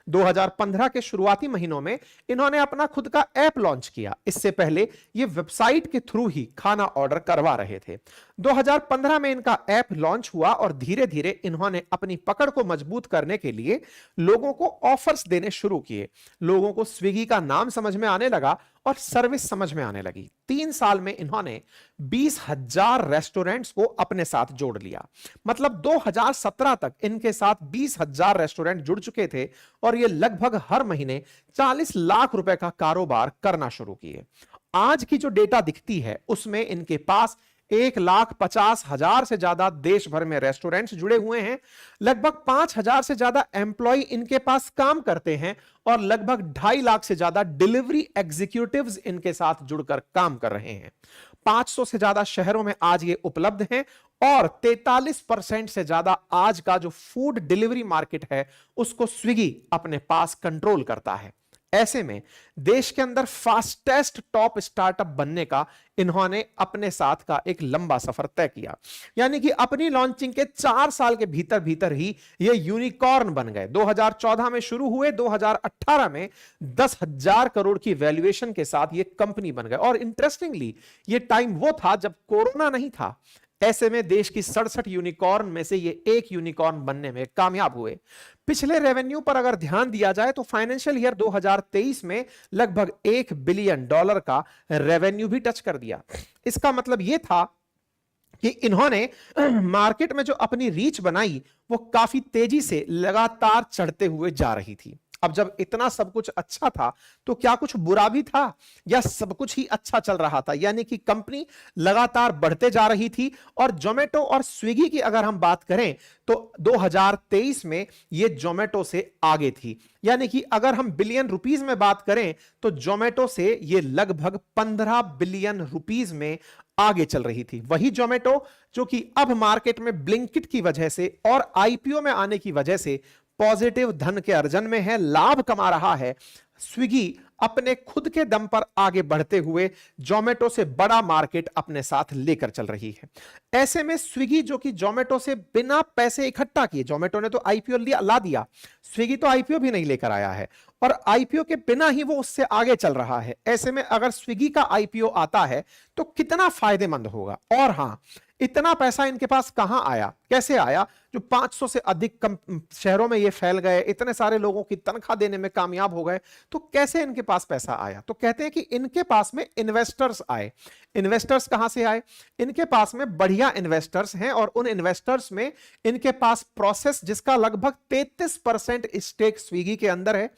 2015 के शुरुआती महीनों में इन्होंने अपना खुद का ऐप लॉन्च किया। इससे पहले ये वेबसाइट के थ्रू ही खाना ऑर्डर करवा रहे थे। 2015 में इनका ऐप लॉन्च हुआ और धीरे धीरे इन्होंने अपनी पकड़ को मजबूत करने के लिए लोगों को ऑफर्स देने शुरू किए। लोगों को स्विगी का नाम समझ में आने लगा और सर्विस समझ में आने लगी। 3 साल में इन्होंने 20,000 रेस्टोरेंट्स को अपने साथ जोड़ लिया। मतलब 2017 तक इनके साथ 20,000 रेस्टोरेंट जुड़ चुके थे और ये लगभग हर महीने 40 लाख रुपए का कारोबार करना शुरू किए। आज की जो डेटा दिखती है उसमें इनके पास 1,50,000 से ज्यादा देश भर में रेस्टोरेंट्स जुड़े हुए हैं, लगभग 5,000 से ज्यादा एम्प्लॉय इनके पास काम करते हैं और लगभग 2.5 लाख से ज्यादा डिलीवरी एग्जीक्यूटिव्स इनके साथ जुड़कर काम कर रहे हैं। 500 से ज्यादा शहरों में आज ये उपलब्ध हैं और 43% से ज्यादा आज का जो फूड डिलीवरी मार्केट है उसको स्विगी अपने पास कंट्रोल करता है। ऐसे में देश के अंदर फास्टेस्ट टॉप स्टार्टअप बनने का इन्होंने अपने साथ का एक लंबा सफर तय किया, यानी कि अपनी लॉन्चिंग के 4 साल के भीतर भीतर ही ये यूनिकॉर्न बन गए। 2014 में शुरू हुए, 2018 में 10,000 करोड़ की वैल्यूएशन के साथ ये कंपनी बन गए। और इंटरेस्टिंगली ये टाइम वो था जब कोरोना नहीं था। ऐसे में देश की 67 यूनिकॉर्न में से ये एक यूनिकॉर्न बनने में कामयाब हुए। पिछले रेवेन्यू पर अगर ध्यान दिया जाए तो फाइनेंशियल ईयर 2023 में लगभग $1 बिलियन का रेवेन्यू भी टच कर दिया। इसका मतलब यह था कि इन्होंने मार्केट में जो अपनी रीच बनाई वो काफी तेजी से लगातार चढ़ते हुए जा रही थी। अब जब इतना सब कुछ अच्छा था तो क्या कुछ बुरा भी था या सब कुछ ही अच्छा चल रहा था? यानी कि कंपनी लगातार बढ़ते जा रही थी। और जोमेटो और स्विगी की अगर हम बात करें तो 2023 में ये जोमेटो से आगे थी। यानी कि अगर हम बिलियन रुपीस में बात करें तो जोमेटो से ये लगभग 15 बिलियन रुपीस में आगे चल रही थी। वही जोमेटो जो कि अब मार्केट में ब्लिंकिट की वजह से और आईपीओ में आने की वजह से पॉजिटिव धन के अर्जन में है, लाभ कमा रहा है। स्विगी अपने खुद के दम पर आगे बढ़ते हुए जोमेटो से बड़ा मार्केट अपने साथ लेकर चल रही है। ऐसे में स्विगी जो कि जोमेटो से बिना पैसे इकट्ठा किए, जोमेटो ने तो आईपीओ ला दिया, स्विगी तो आईपीओ भी नहीं लेकर आया है और आईपीओ के बिना ही वो उससे आगे चल रहा है। ऐसे में अगर स्विगी का आईपीओ आता है तो कितना फायदेमंद होगा। और हां, इतना पैसा इनके पास कहां आया, कैसे आया? जो 500 से अधिक शहरों में ये फैल गए, इतने सारे लोगों की तनख्वाह देने में कामयाब हो गए, तो कैसे इनके पास पैसा आया? तो कहते हैं कि इनके पास में इन्वेस्टर्स आए। इन्वेस्टर्स कहां से आए? इनके पास में बढ़िया इन्वेस्टर्स हैं और उन इन्वेस्टर्स में इनके पास प्रोसेस जिसका लगभग 33% स्टेक स्विगी के अंदर है।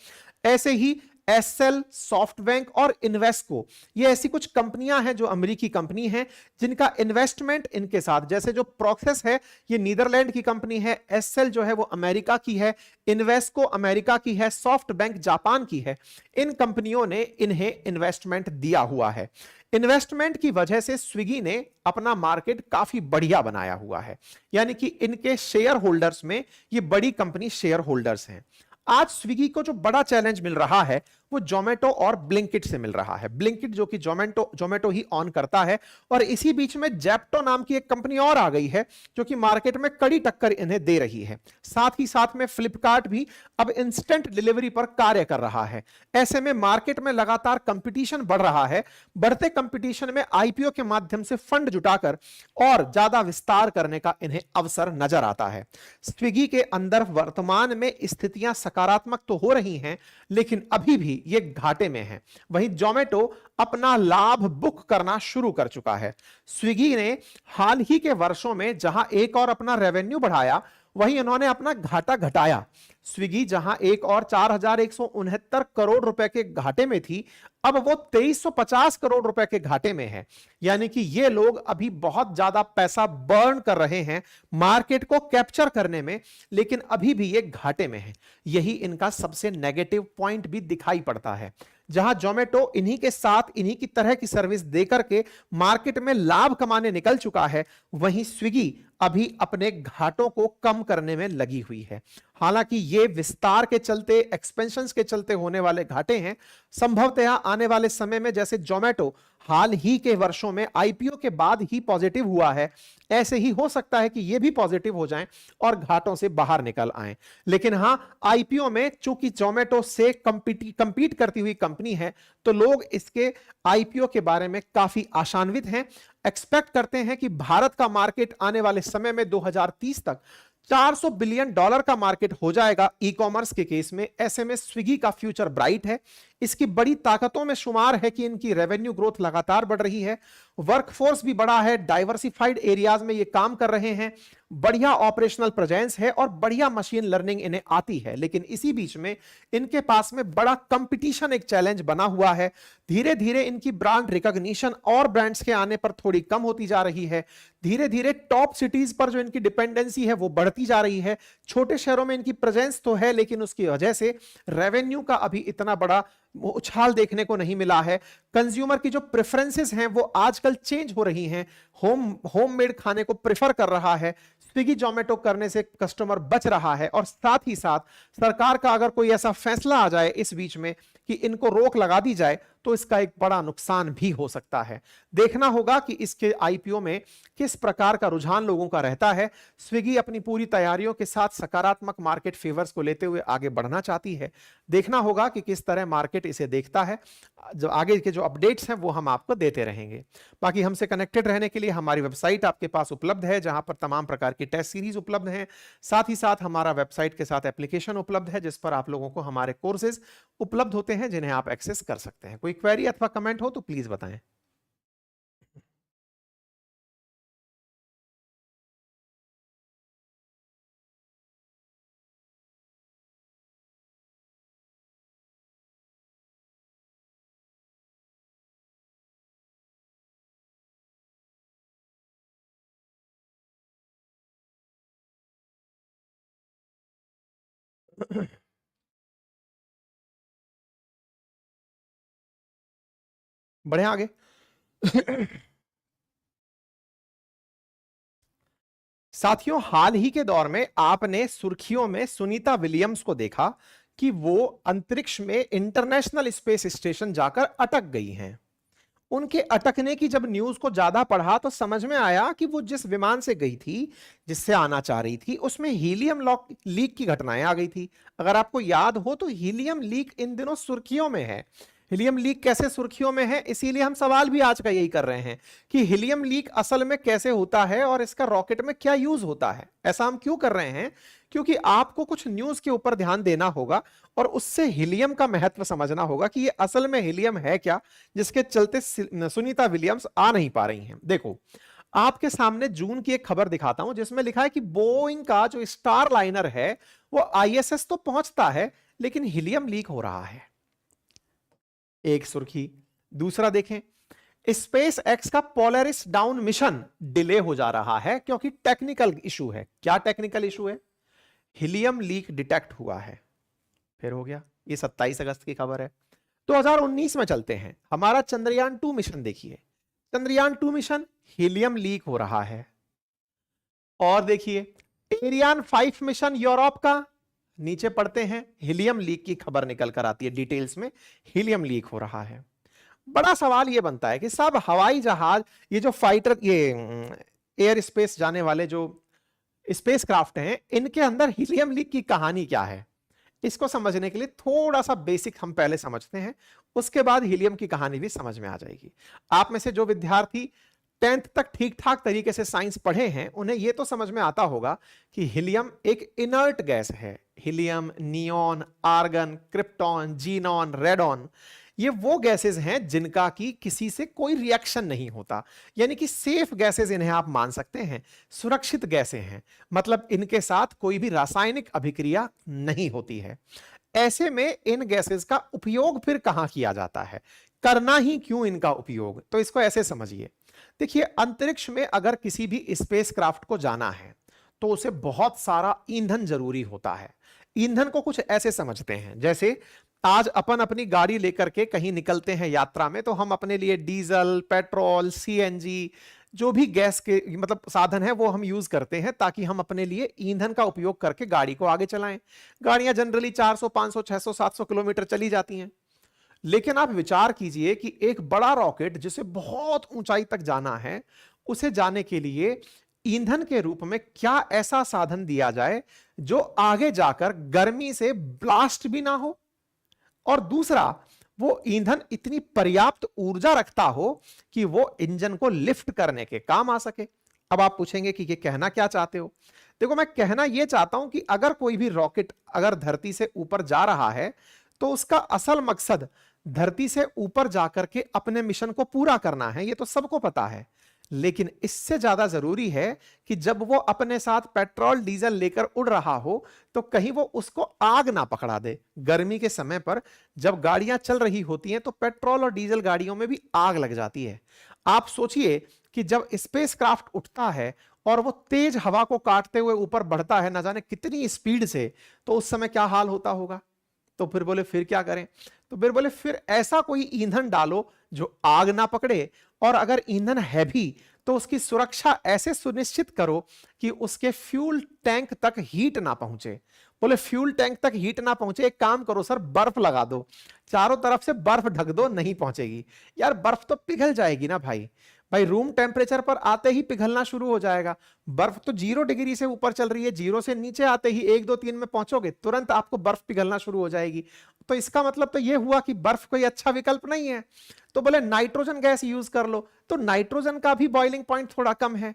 ऐसे ही एसएल, सॉफ्टबैंक और इन्वेस्को, ये ऐसी कुछ कंपनियां हैं जो अमेरिकी कंपनी हैं जिनका इन्वेस्टमेंट इनके साथ, जैसे जो प्रोसेस है ये नीदरलैंड की कंपनी है, एसएल जो है वो अमेरिका की है, इन्वेस्को अमेरिका की है, सॉफ्टबैंक जापान की है। इन कंपनियों ने इन्हें इन्वेस्टमेंट दिया हुआ है। इन्वेस्टमेंट की वजह से स्विगी ने अपना मार्केट काफी बढ़िया बनाया हुआ है, यानी कि इनके शेयर होल्डर्स में ये बड़ी कंपनी शेयर होल्डर्स हैं। आज स्विगी को जो बड़ा चैलेंज मिल रहा है वो जोमेटो और ब्लिंकिट से मिल रहा है। ब्लिंकिट जो कि जोमेटो ही ऑन करता है और इसी बीच में जेप्टो नाम की एक कंपनी और आ गई है जो कि मार्केट में कड़ी टक्कर इन्हें दे रही है। साथ ही साथ में फ्लिपकार्ट भी अब इंस्टेंट डिलीवरी पर कार्य कर रहा है। ऐसे में मार्केट में लगातार कंपटीशन बढ़ रहा है। बढ़ते कंपटीशन में आईपीओ के माध्यम से फंड जुटाकर और ज्यादा विस्तार करने का इन्हें अवसर नजर आता है। स्विगी के अंदर वर्तमान में स्थितियां सकारात्मक तो हो रही हैं लेकिन अभी भी ये घाटे में है। वहीं जोमेटो अपना लाभ बुक करना शुरू कर चुका है। स्विगी ने हाल ही के वर्षों में जहां एक और अपना रेवेन्यू बढ़ाया वहीं उन्होंने अपना घाटा घटाया। स्विगी जहां एक और 4,169 करोड़ रुपए के घाटे में थी, अब वो 2,350 करोड़ रुपए के घाटे में है। यानी कि ये लोग अभी बहुत ज्यादा पैसा बर्न कर रहे हैं मार्केट को कैप्चर करने में, लेकिन अभी भी ये घाटे में है। यही इनका सबसे नेगेटिव पॉइंट भी दिखाई पड़ता है। जहां जोमेटो इन्हीं के साथ इन्हीं की तरह की सर्विस देकर के मार्केट में लाभ कमाने निकल चुका है, वहीं स्विगी अभी अपने घाटों को कम करने में लगी हुई है। हालांकि ये विस्तार के चलते, एक्सपेंशन के चलते होने वाले घाटे हैं। संभवतः आने वाले समय में जैसे जोमेटो हाल ही के वर्षों में आईपीओ के बाद ही पॉजिटिव हुआ है, ऐसे ही हो सकता है कि ये भी पॉजिटिव हो जाएं और घाटों से बाहर निकल आएं। लेकिन हां, आईपीओ में चूंकि जोमेटो से कंपीट करती हुई कंपनी है तो लोग इसके आईपीओ के बारे में काफी आशान्वित हैं। एक्सपेक्ट करते हैं कि भारत का मार्केट आने वाले समय में 2030 तक $400 बिलियन का मार्केट हो जाएगा ई कॉमर्स के केस में। ऐसे में स्विगी का फ्यूचर ब्राइट है। इसकी बड़ी ताकतों में शुमार है कि इनकी रेवेन्यू ग्रोथ लगातार बढ़ रही है, वर्कफोर्स भी बड़ा है, डाइवर्सिफाइड एरियाज में ये काम कर रहे हैं, बढ़िया ऑपरेशनल प्रेजेंस है और बढ़िया मशीन लर्निंग इन्हें आती है। लेकिन इसी बीच में इनके पास में बड़ा कंपटीशन एक चैलेंज बना हुआ है। धीरे धीरे इनकी ब्रांड रिकॉग्निशन और ब्रांड्स के आने पर थोड़ी कम होती जा रही है। धीरे धीरे टॉप सिटीज पर जो इनकी डिपेंडेंसी है वो बढ़ती जा रही है। छोटे शहरों में इनकी प्रेजेंस तो है, लेकिन उसकी वजह से रेवेन्यू का अभी इतना बड़ा उछाल देखने को नहीं मिला है। कंज्यूमर की जो प्रेफरेंसेस हैं वो आजकल चेंज हो रही हैं। होममेड खाने को प्रेफर कर रहा है। स्विगी जोमेटो करने से कस्टमर बच रहा है। और साथ ही साथ सरकार का अगर कोई ऐसा फैसला आ जाए इस बीच में कि इनको रोक लगा दी जाए, तो इसका एक बड़ा नुकसान भी हो सकता है। देखना होगा कि इसके आईपीओ में किस प्रकार का रुझान लोगों का रहता है। स्विगी अपनी पूरी तैयारियों के साथ सकारात्मक मार्केट फेवर्स को लेते हुए आगे बढ़ना चाहती है। देखना होगा कि किस तरह मार्केट इसे देखता है। जो आगे के जो अपडेट्स हैं वो हम आपको देते रहेंगे। बाकी हमसे कनेक्टेड रहने के लिए हमारी वेबसाइट आपके पास उपलब्ध है, जहां पर तमाम प्रकार की टेस्ट सीरीज उपलब्ध हैं। साथ ही साथ हमारा वेबसाइट के साथ एप्लीकेशन उपलब्ध है, जिस पर आप लोगों को हमारे कोर्सेज उपलब्ध होते हैं, जिन्हें आप एक्सेस कर सकते हैं। कोई क्वेरी अथवा कमेंट हो तो प्लीज बताएं। बढ़े आगे। साथियों, हाल ही के दौर में आपने सुर्खियों में सुनीता विलियम्स को देखा कि वो अंतरिक्ष में इंटरनेशनल स्पेस स्टेशन जाकर अटक गई हैं। उनके अटकने की जब न्यूज को ज्यादा पढ़ा तो समझ में आया कि वो जिस विमान से गई थी, जिससे आना चाह रही थी, उसमें हीलियम लीक की घटनाएं आ गई थी। अगर आपको याद हो तो हीलियम लीक इन दिनों सुर्खियों में है। हीलियम लीक कैसे सुर्खियों में है, इसीलिए हम सवाल भी आज का यही कर रहे हैं कि हीलियम लीक असल में कैसे होता है और इसका रॉकेट में क्या यूज होता है। ऐसा हम क्यों कर रहे हैं? क्योंकि आपको कुछ न्यूज के ऊपर ध्यान देना होगा और उससे हीलियम का महत्व समझना होगा कि ये असल में हीलियम है क्या, जिसके चलते सुनीता विलियम्स आ नहीं पा रही हैं। देखो, आपके सामने जून की एक खबर दिखाता हूं, जिसमें लिखा है कि बोइंग का जो स्टार लाइनर है वो आईएसएस तो पहुंचता है, लेकिन हीलियम लीक हो रहा है। एक सुर्खी। दूसरा देखें, स्पेस एक्स का पोलरिस डाउन मिशन डिले हो जा रहा है क्योंकि टेक्निकल इशू है। क्या टेक्निकल इशू है? हीलियम लीक डिटेक्ट हुआ है। फिर हो गया। ये 27 अगस्त की खबर है। 2019 में चलते हैं। हमारा चंद्रयान 2 मिशन देखिए। चंद्रयान 2 मिशन, हीलियम लीक हो रहा है। और देखिए, एरियान 5 मिशन यूरोप का, नीचे पढ़ते हैं, हीलियम लीक की खबर निकल कर आती है, डिटेल्स में हीलियम लीक हो रहा है। बड़ा सवाल यह बनता है कि सब हवाई जहाज, ये जो फाइटर, ये एयर स्पेस जाने वाले जो स्पेस क्राफ्ट हैं, इनके अंदर हीलियम लीक की कहानी क्या है? इसको समझने के लिए थोड़ा सा बेसिक हम पहले समझते हैं, उसके बाद हीलियम की कहानी भी समझ में आ जाएगी। आप में से जो विद्यार्थी 10th तक ठीक ठाक तरीके से साइंस पढ़े हैं, उन्हें यह तो समझ में आता होगा कि हीलियम एक इनर्ट गैस है। Helium, neon, argon, krypton, xenon, radon, ये वो गैसेस हैं जिनका की किसी से कोई रिएक्शन नहीं होता, यानी कि सेफ गैसेस इन्हें आप मान सकते हैं, सुरक्षित गैसें हैं। मतलब इनके साथ कोई भी रासायनिक अभिक्रिया नहीं होती है। ऐसे में इन गैसेस का उपयोग फिर कहां किया जाता है, करना ही क्यों इनका उपयोग? तो इसको ऐसे समझिए। देखिए, अंतरिक्ष में अगर किसी भी स्पेसक्राफ्ट को जाना है तो उसे बहुत सारा ईंधन जरूरी होता है। ईंधन को कुछ ऐसे समझते हैं, जैसे आज अपन अपनी गाड़ी लेकर के कहीं निकलते हैं यात्रा में, तो हम अपने लिए डीजल, पेट्रोल, सीएनजी, जो भी गैस के मतलब साधन है वो हम यूज करते हैं ताकि हम अपने लिए ईंधन का उपयोग करके गाड़ी को आगे चलाएं। गाड़ियां जनरली 400, 500, 600, 700 किलोमीटर चली जाती हैं। लेकिन आप विचार कीजिए कि एक बड़ा रॉकेट जिसे बहुत ऊंचाई तक जाना है, उसे जाने के लिए ईंधन के रूप में क्या ऐसा साधन दिया जाए जो आगे जाकर गर्मी से ब्लास्ट भी ना हो, और दूसरा वो ईंधन इतनी पर्याप्त ऊर्जा रखता हो कि वो इंजन को लिफ्ट करने के काम आ सके। अब आप पूछेंगे कि ये कहना क्या चाहते हो? देखो मैं कहना यह चाहता हूं कि अगर कोई भी रॉकेट अगर धरती से ऊपर जा रहा है तो उसका असल मकसद धरती से ऊपर जाकर के अपने मिशन को पूरा करना है, ये तो सबको पता है। लेकिन इससे ज्यादा जरूरी है कि जब वो अपने साथ पेट्रोल डीजल लेकर उड़ रहा हो तो कहीं वो उसको आग ना पकड़ा दे। गर्मी के समय पर जब गाड़ियां चल रही होती हैं तो पेट्रोल और डीजल गाड़ियों में भी आग लग जाती है। आप सोचिए कि जब स्पेसक्राफ्ट उठता है और वो तेज हवा को काटते हुए ऊपर बढ़ता है, ना जाने कितनी स्पीड से, तो उस समय क्या हाल होता होगा। तो फिर बोले फिर क्या करें, तो फिर बोले फिर ऐसा कोई ईंधन डालो जो आग ना पकड़े, और अगर ईंधन है भी तो उसकी सुरक्षा ऐसे सुनिश्चित करो कि उसके फ्यूल टैंक तक हीट ना पहुंचे। बोले फ्यूल टैंक तक हीट ना पहुंचे, एक काम करो सर, बर्फ लगा दो, चारों तरफ से बर्फ ढक दो, नहीं पहुंचेगी। यार बर्फ तो पिघल जाएगी ना भाई, भाई रूम टेम्परेचर पर आते ही पिघलना शुरू हो जाएगा। बर्फ तो 0 डिग्री से ऊपर चल रही है, 0 से नीचे आते ही 1 2 3 में पहुंचोगे तुरंत आपको बर्फ पिघलना शुरू हो जाएगी। तो इसका मतलब तो यह हुआ कि बर्फ कोई अच्छा विकल्प नहीं है। तो बोले नाइट्रोजन गैस यूज कर लो, तो नाइट्रोजन का भी बॉइलिंग पॉइंट थोड़ा कम है।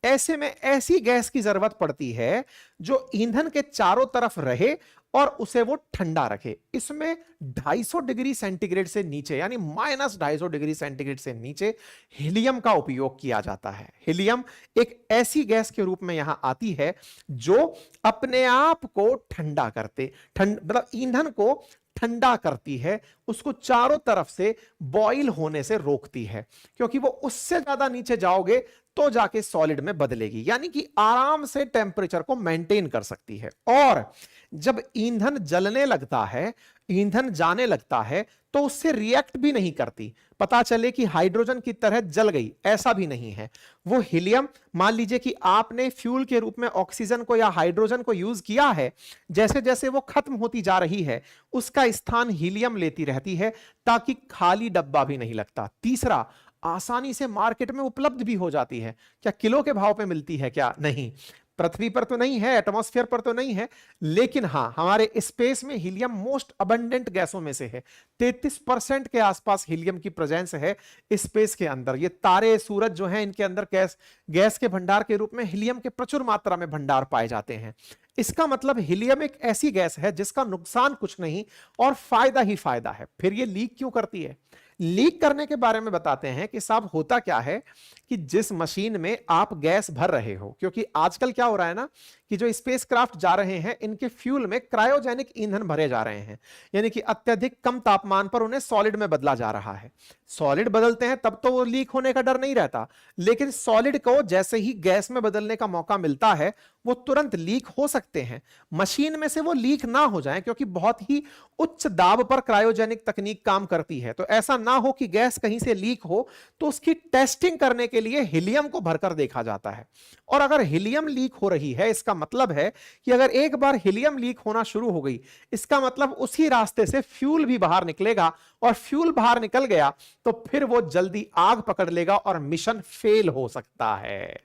ऐसे में ऐसी गैस की जरूरत पड़ती है जो ईंधन के चारों तरफ रहे और उसे वो ठंडा रखे। इसमें 250 डिग्री सेंटीग्रेड से नीचे, यानी -250 डिग्री सेंटीग्रेड से नीचे हीलियम का उपयोग किया जाता है। हीलियम एक ऐसी गैस के रूप में यहां आती है जो अपने आप को ठंडा करते, मतलब ईंधन को ठंडा करती है, उसको चारों तरफ से बॉईल होने से रोकती है, क्योंकि वो उससे ज्यादा नीचे जाओगे तो जाके सॉलिड में बदलेगी, यानी कि आराम से टेम्परेचर को मेंटेन कर सकती है। और जब ईंधन जलने लगता है, ईंधन जाने लगता है, तो उससे रिएक्ट भी नहीं करती, पता चले कि हाइड्रोजन की तरह जल गई, ऐसा भी नहीं है। वो हीलियम, मान लीजिए कि आपने फ्यूल के रूप में ऑक्सीजन को या हाइड्रोजन को यूज किया है, जैसे जैसे वो खत्म होती जा रही है उसका स्थान हीलियम लेती रहती है, ताकि खाली डब्बा भी नहीं लगता। तीसरा, आसानी से मार्केट में उपलब्ध भी हो जाती है। क्या किलो के भाव पे मिलती है क्या? नहीं, पृथ्वी पर तो नहीं है, एटमॉस्फेयर पर तो नहीं है, लेकिन हां हमारे स्पेस में हीलियम मोस्ट अबंडेंट गैसों में से है। 33% के आसपास हीलियम की प्रेजेंस है स्पेस के अंदर। ये तारे, सूरज जो हैं, इनके अंदर गैस के भंडार के रूप में हीलियम के प्रचुर मात्रा में भंडार पाए जाते हैं। इसका मतलब हीलियम एक ऐसी गैस है जिसका नुकसान कुछ नहीं और फायदा ही फायदा है। फिर ये लीक क्यों करती है? लीक करने के बारे में बताते हैं कि साहब होता क्या है कि जिस मशीन में आप गैस भर रहे हो, क्योंकि आजकल क्या हो रहा है ना कि जो स्पेसक्राफ्ट जा रहे हैं इनके फ्यूल में क्रायोजेनिक ईंधन भरे जा रहे हैं, यानी कि अत्यधिक कम तापमान पर उन्हें सॉलिड में बदला जा रहा है। सॉलिड बदलते हैं तब तो वो लीक होने का डर नहीं रहता, लेकिन सॉलिड को जैसे ही गैस में बदलने का मौका मिलता है वो तुरंत लीक हो सकते हैं। मशीन में से वो लीक ना हो जाए, क्योंकि बहुत ही उच्च दाब पर क्रायोजेनिक तकनीक काम करती है। तो ऐसा ना हो कि गैस कहीं से लीक हो, तो उसकी टेस्टिंग करने के लिए हीलियम को भरकर देखा जाता है। और अगर हीलियम लीक हो रही है, इसका मतलब है कि अगर एक बार हीलियम लीक होना शुरू हो गई, इसका मतलब उसी रास्ते से फ्यूल भी बाहर निकलेगा, और फ्यूल बाहर निकल गया तो फिर वो जल्दी आग पकड़ लेगा और मिशन फेल हो सकता है।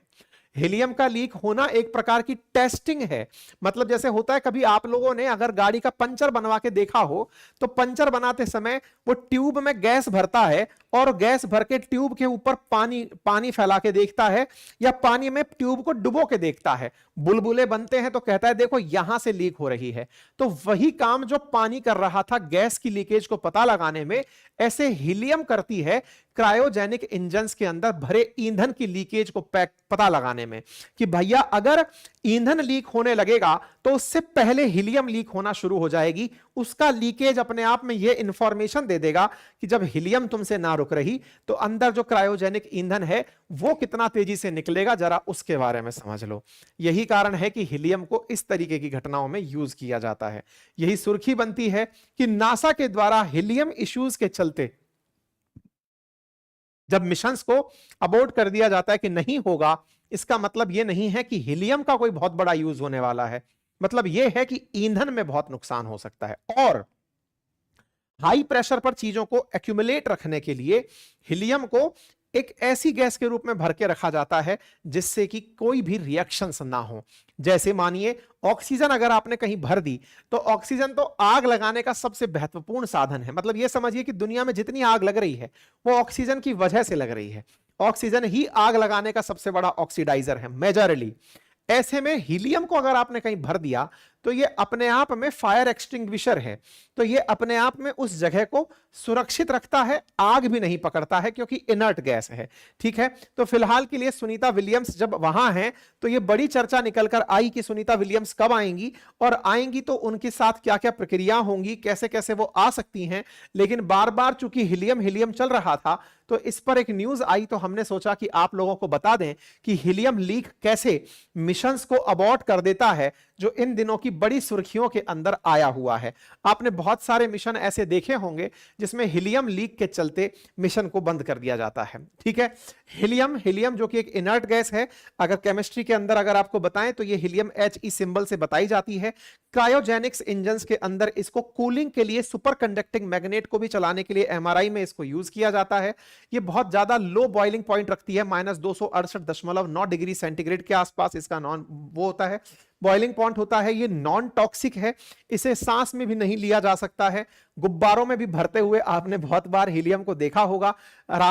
हीलियम का लीक होना एक प्रकार की टेस्टिंग है। मतलब जैसे होता है, कभी आप लोगों ने अगर गाड़ी का पंचर बनवा के देखा हो, तो पंचर बनाते समय वो ट्यूब में गैस भरता है और गैस भर के ट्यूब के ऊपर पानी फैला के देखता है, या पानी में ट्यूब को डुबो के देखता है, बुलबुले बनते हैं तो कहता है देखो यहां से लीक हो रही है। तो वही काम जो पानी कर रहा था गैस की लीकेज को पता लगाने में, ऐसे हीलियम करती है क्रायोजेनिक इंजन्स के अंदर भरे ईंधन की लीकेज को पता लगाने में, कि भैया अगर ईंधन लीक होने लगेगा तो उससे पहले हीलियम लीक होना शुरू हो जाएगी। उसका लीकेज अपने आप में यह इंफॉर्मेशन दे देगा कि जब हीलियम तुमसे ना रुक रही तो अंदर जो क्रायोजेनिक ईंधन है वो कितना तेजी से निकलेगा, जरा उसके बारे में समझ लो। यही कारण है कि हीलियम को इस तरीके की घटनाओं में यूज किया जाता है। यही सुर्खी बनती है कि नासा के द्वारा हीलियम इश्यूज के चलते जब मिशंस को अबॉर्ट कर दिया जाता है कि नहीं होगा, इसका मतलब यह नहीं है कि हीलियम का कोई बहुत बड़ा यूज होने वाला है। मतलब यह है कि ईंधन में बहुत नुकसान हो सकता है। और हाई प्रेशर पर चीजों को एक्यूमुलेट रखने के लिए हीलियम को एक ऐसी गैस के रूप में भर के रखा जाता है जिससे कि कोई भी रिएक्शंस ना हो। जैसे मानिए ऑक्सीजन अगर आपने कहीं भर दी, तो ऑक्सीजन तो आग लगाने का सबसे महत्वपूर्ण साधन है। मतलब यह समझिए कि दुनिया में जितनी आग लग रही है वो ऑक्सीजन की वजह से लग रही है। ऑक्सीजन ही आग लगाने का सबसे बड़ा ऑक्सीडाइजर है मेजरली। ऐसे में हीलियम को अगर आपने कहीं भर दिया तो ये अपने आप में फायर एक्सटिंग्विशर है, तो ये अपने आप में उस जगह को सुरक्षित रखता है, आग भी नहीं पकड़ता है क्योंकि इनर्ट गैस है। ठीक है, तो फिलहाल के लिए सुनीता विलियम्स जब वहां हैं तो ये बड़ी चर्चा निकलकर आई कि सुनीता विलियम्स कब आएंगी, और आएंगी तो उनके साथ क्या क्या प्रक्रिया होंगी, कैसे कैसे वो आ सकती हैं। लेकिन बार बार चूंकि हीलियम हीलियम चल रहा था तो इस पर एक न्यूज आई, तो हमने सोचा कि आप लोगों को बता दें कि हीलियम लीक कैसे मिशंस को अबॉर्ट कर देता है, जो इन दिनों की बड़ी सुर्खियों के अंदर आया हुआ है। आपने बहुत सारे मिशन ऐसे देखे होंगे जिसमें हीलियम लीक के चलते मिशन को बंद कर दिया जाता है। ठीक है, हीलियम हीलियम जो कि एक इनर्ट गैस है, अगर केमिस्ट्री के अंदर अगर आपको बताएं तो ये हीलियम He सिंबल से बताई जाती है। क्रायोजेनिक्स इंजन्स के अंदर इसको कूलिंग के लिए, सुपर कंडक्टिंग मैग्नेट को भी चलाने के लिए MRI में इसको यूज किया जाता है। ये बहुत ज्यादा लो बॉइलिंग पॉइंट रखती है, -268.9 डिग्री सेंटीग्रेड के आसपास इसका नॉन वो होता है, बॉइलिंग पॉइंट होता है। ये नॉन टॉक्सिक है, इसे सांस में भी नहीं लिया जा सकता है। गुब्बारों में भी भरते हुए आपने बहुत बार हीलियम को देखा होगा।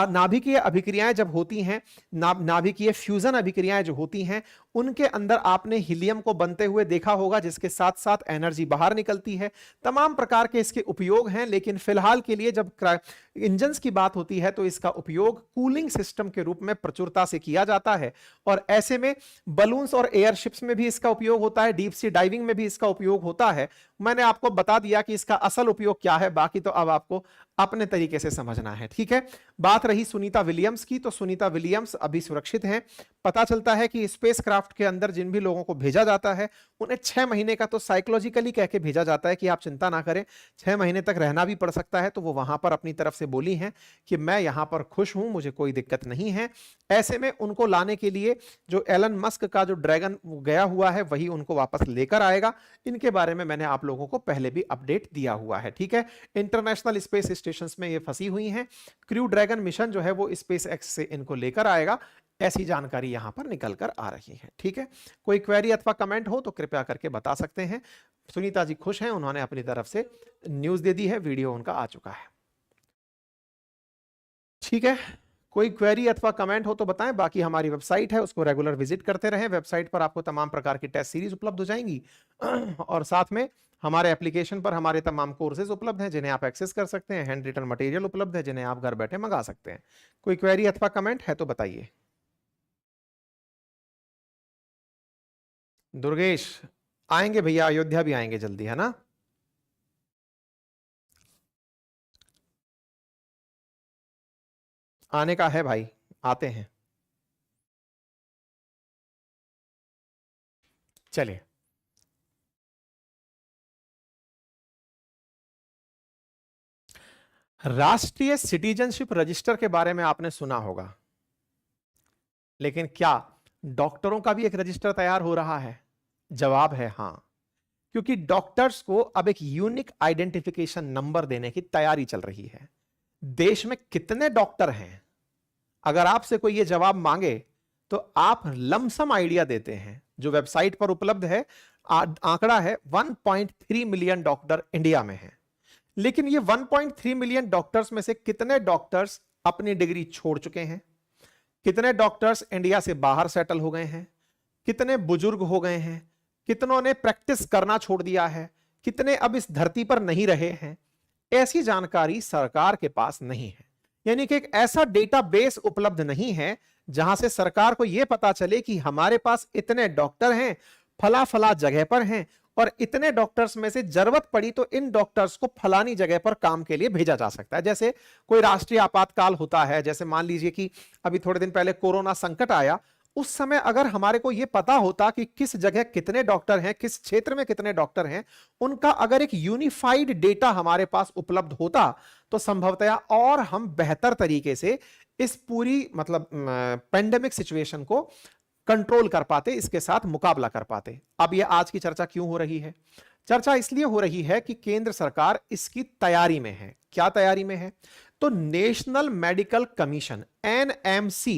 नाभिकीय अभिक्रियाएं जब होती हैं, नाभिकीय फ्यूजन अभिक्रियाएं जो होती हैं, उनके अंदर आपने हीलियम को बनते हुए देखा होगा, जिसके साथ साथ एनर्जी बाहर निकलती है। तमाम प्रकार के इसके उपयोग हैं, लेकिन फिलहाल के लिए जब इंजन्स की बात होती है तो इसका उपयोग कूलिंग सिस्टम के रूप में प्रचुरता से किया जाता है। और ऐसे में बलून्स और एयरशिप्स में भी इसका उपयोग होता है, डीप सी डाइविंग में भी इसका उपयोग होता है। मैंने आपको बता दिया कि इसका असल उपयोग क्या है, बाकी तो अब आपको अपने तरीके से समझना है। ठीक है, बात रही सुनीता विलियम्स की, तो सुनीता विलियम्स अभी सुरक्षित हैं। पता चलता है कि स्पेसक्राफ्ट के अंदर जिन भी लोगों को भेजा जाता है उन्हें 6 महीने का तो साइकोलॉजिकली कह के भेजा जाता है कि आप चिंता ना करें, 6 महीने तक रहना भी पड़ सकता है। तो वो वहां पर अपनी तरफ से बोली हैं कि मैं यहां पर खुश हूं, मुझे कोई दिक्कत नहीं है। ऐसे में उनको लाने के लिए जो एलन मस्क का जो ड्रैगन गया हुआ है वही उनको वापस लेकर आएगा। इनके बारे में मैंने आप लोगों को पहले भी अपडेट दिया हुआ है। ठीक है, इंटरनेशनल स्पेस स्टेशन में ये फंसी हुई हैं। क्रू ड्रैगन मिशन जो है वो स्पेस एक्स से इनको लेकर आएगा, ऐसी जानकारी यहां पर निकल कर आ रही है। ठीक है, कोई क्वेरी अथवा कमेंट हो तो कृपया करके बता सकते हैं। सुनीता जी खुश हैं, उन्होंने अपनी तरफ से न्यूज दे दी है, वीडियो उनका आ चुका है। ठीक है, कोई क्वेरी अथवा कमेंट हो तो बताएं। बाकी हमारी वेबसाइट है, उसको रेगुलर विजिट करते रहें। वेबसाइट पर आपको तमाम प्रकार की टेस्ट सीरीज उपलब्ध हो जाएंगी और साथ में हमारे एप्लीकेशन पर हमारे तमाम कोर्सेज उपलब्ध हैं जिन्हें आप एक्सेस कर सकते हैं। हैंड रिटन मटेरियल उपलब्ध है जिन्हें आप घर बैठे मंगा सकते हैं। कोई क्वेरी अथवा कमेंट है तो बताइए। दुर्गेश आएंगे भैया, अयोध्या भी आएंगे जल्दी, है ना। आने का है भाई, आते हैं। चलिए, राष्ट्रीय सिटीजनशिप रजिस्टर के बारे में आपने सुना होगा, लेकिन क्या डॉक्टरों का भी एक रजिस्टर तैयार हो रहा है? जवाब है हां, क्योंकि डॉक्टर्स को अब एक यूनिक आइडेंटिफिकेशन नंबर देने की तैयारी चल रही है। देश में कितने डॉक्टर हैं, अगर आपसे कोई यह जवाब मांगे तो आप लमसम आइडिया देते हैं। जो वेबसाइट पर उपलब्ध है आंकड़ा है 1.3 मिलियन डॉक्टर इंडिया में हैं। लेकिन ये 1.3 मिलियन डॉक्टर्स में से कितने डॉक्टर्स अपनी डिग्री छोड़ चुके हैं, कितने डॉक्टर्स इंडिया से बाहर सेटल हो गए हैं, कितने बुजुर्ग हो गए हैं, कितनों ने प्रैक्टिस करना छोड़ दिया है, कितने अब इस धरती पर नहीं रहे हैं, ऐसी जानकारी सरकार के पास नहीं है। यानी कि एक ऐसा डेटाबेस उपलब्ध नहीं है जहां से सरकार को यह पता चले कि हमारे पास इतने डॉक्टर हैं, फला फला जगह पर हैं, और इतने डॉक्टर्स में से जरूरत पड़ी तो इन डॉक्टर्स को फलानी जगह पर काम के लिए भेजा जा सकता है। जैसे कोई राष्ट्रीय आपातकाल होता है, जैसे मान लीजिए कि अभी थोड़े दिन पहले कोरोना संकट आया, उस समय अगर हमारे को यह पता होता कि किस जगह कितने डॉक्टर हैं, किस क्षेत्र में कितने डॉक्टर हैं, उनका अगर एक यूनिफाइड डेटा हमारे पास उपलब्ध होता तो संभवतया और हम बेहतर तरीके से इस पूरी मतलब पेंडेमिक सिचुएशन को कंट्रोल कर पाते, इसके साथ मुकाबला कर पाते। अब यह आज की चर्चा क्यों हो रही है? चर्चा इसलिए हो रही है कि केंद्र सरकार इसकी तैयारी में है। क्या तैयारी में है? तो national Medical commission NMC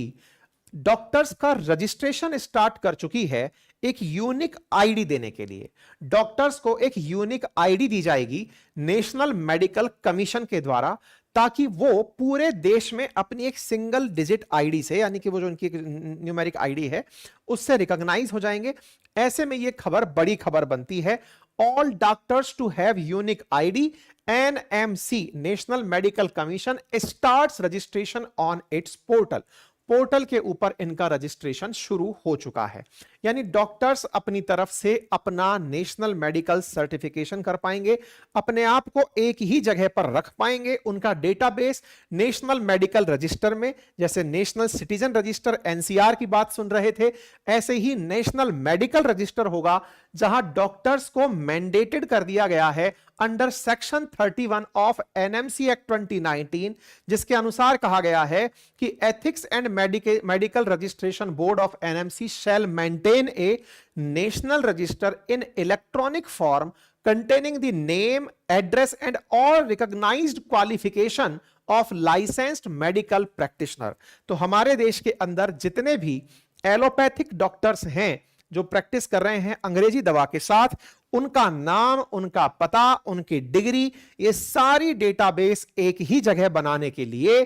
doctors का रजिस्ट्रेशन स्टार्ट कर चुकी है एक यूनिक आईडी देने के लिए। डॉक्टर्स को एक यूनिक आईडी दी जाएगी नेशनल मेडिकल कमीशन के द्वारा, ताकि वो पूरे देश में अपनी एक सिंगल डिजिट आईडी से, यानी कि वो जो उनकी न्यूमेरिक आईडी है उससे रिकॉग्नाइज हो जाएंगे। ऐसे में ये खबर बड़ी खबर बनती है, all doctors to have unique ID, NMC National Medical Commission starts registration on its portal. Portal के ऊपर इनका रजिस्ट्रेशन शुरू हो चुका है, यानी डॉक्टर्स अपनी तरफ से अपना नेशनल मेडिकल सर्टिफिकेशन कर पाएंगे, अपने आप को एक ही जगह पर रख पाएंगे। उनका डेटाबेस नेशनल मेडिकल रजिस्टर में, जैसे नेशनल सिटीजन रजिस्टर एनसीआर की बात सुन रहे थे, ऐसे ही नेशनल मेडिकल रजिस्टर होगा, जहां डॉक्टर्स को मैंडेटेड कर दिया गया है under section 31 of NMC Act 2019, जिसके अनुसार कहा गया है कि Ethics and Medical Registration Board of NMC shall maintain a national register in electronic form containing the name, address and all recognized qualification of licensed medical practitioner। तो हमारे देश के अंदर जितने भी एलोपैथिक डॉक्टर्स हैं जो प्रैक्टिस कर रहे हैं अंग्रेजी दवा के साथ, उनका नाम, उनका पता, उनकी डिग्री, ये सारी डेटाबेस एक ही जगह बनाने के लिए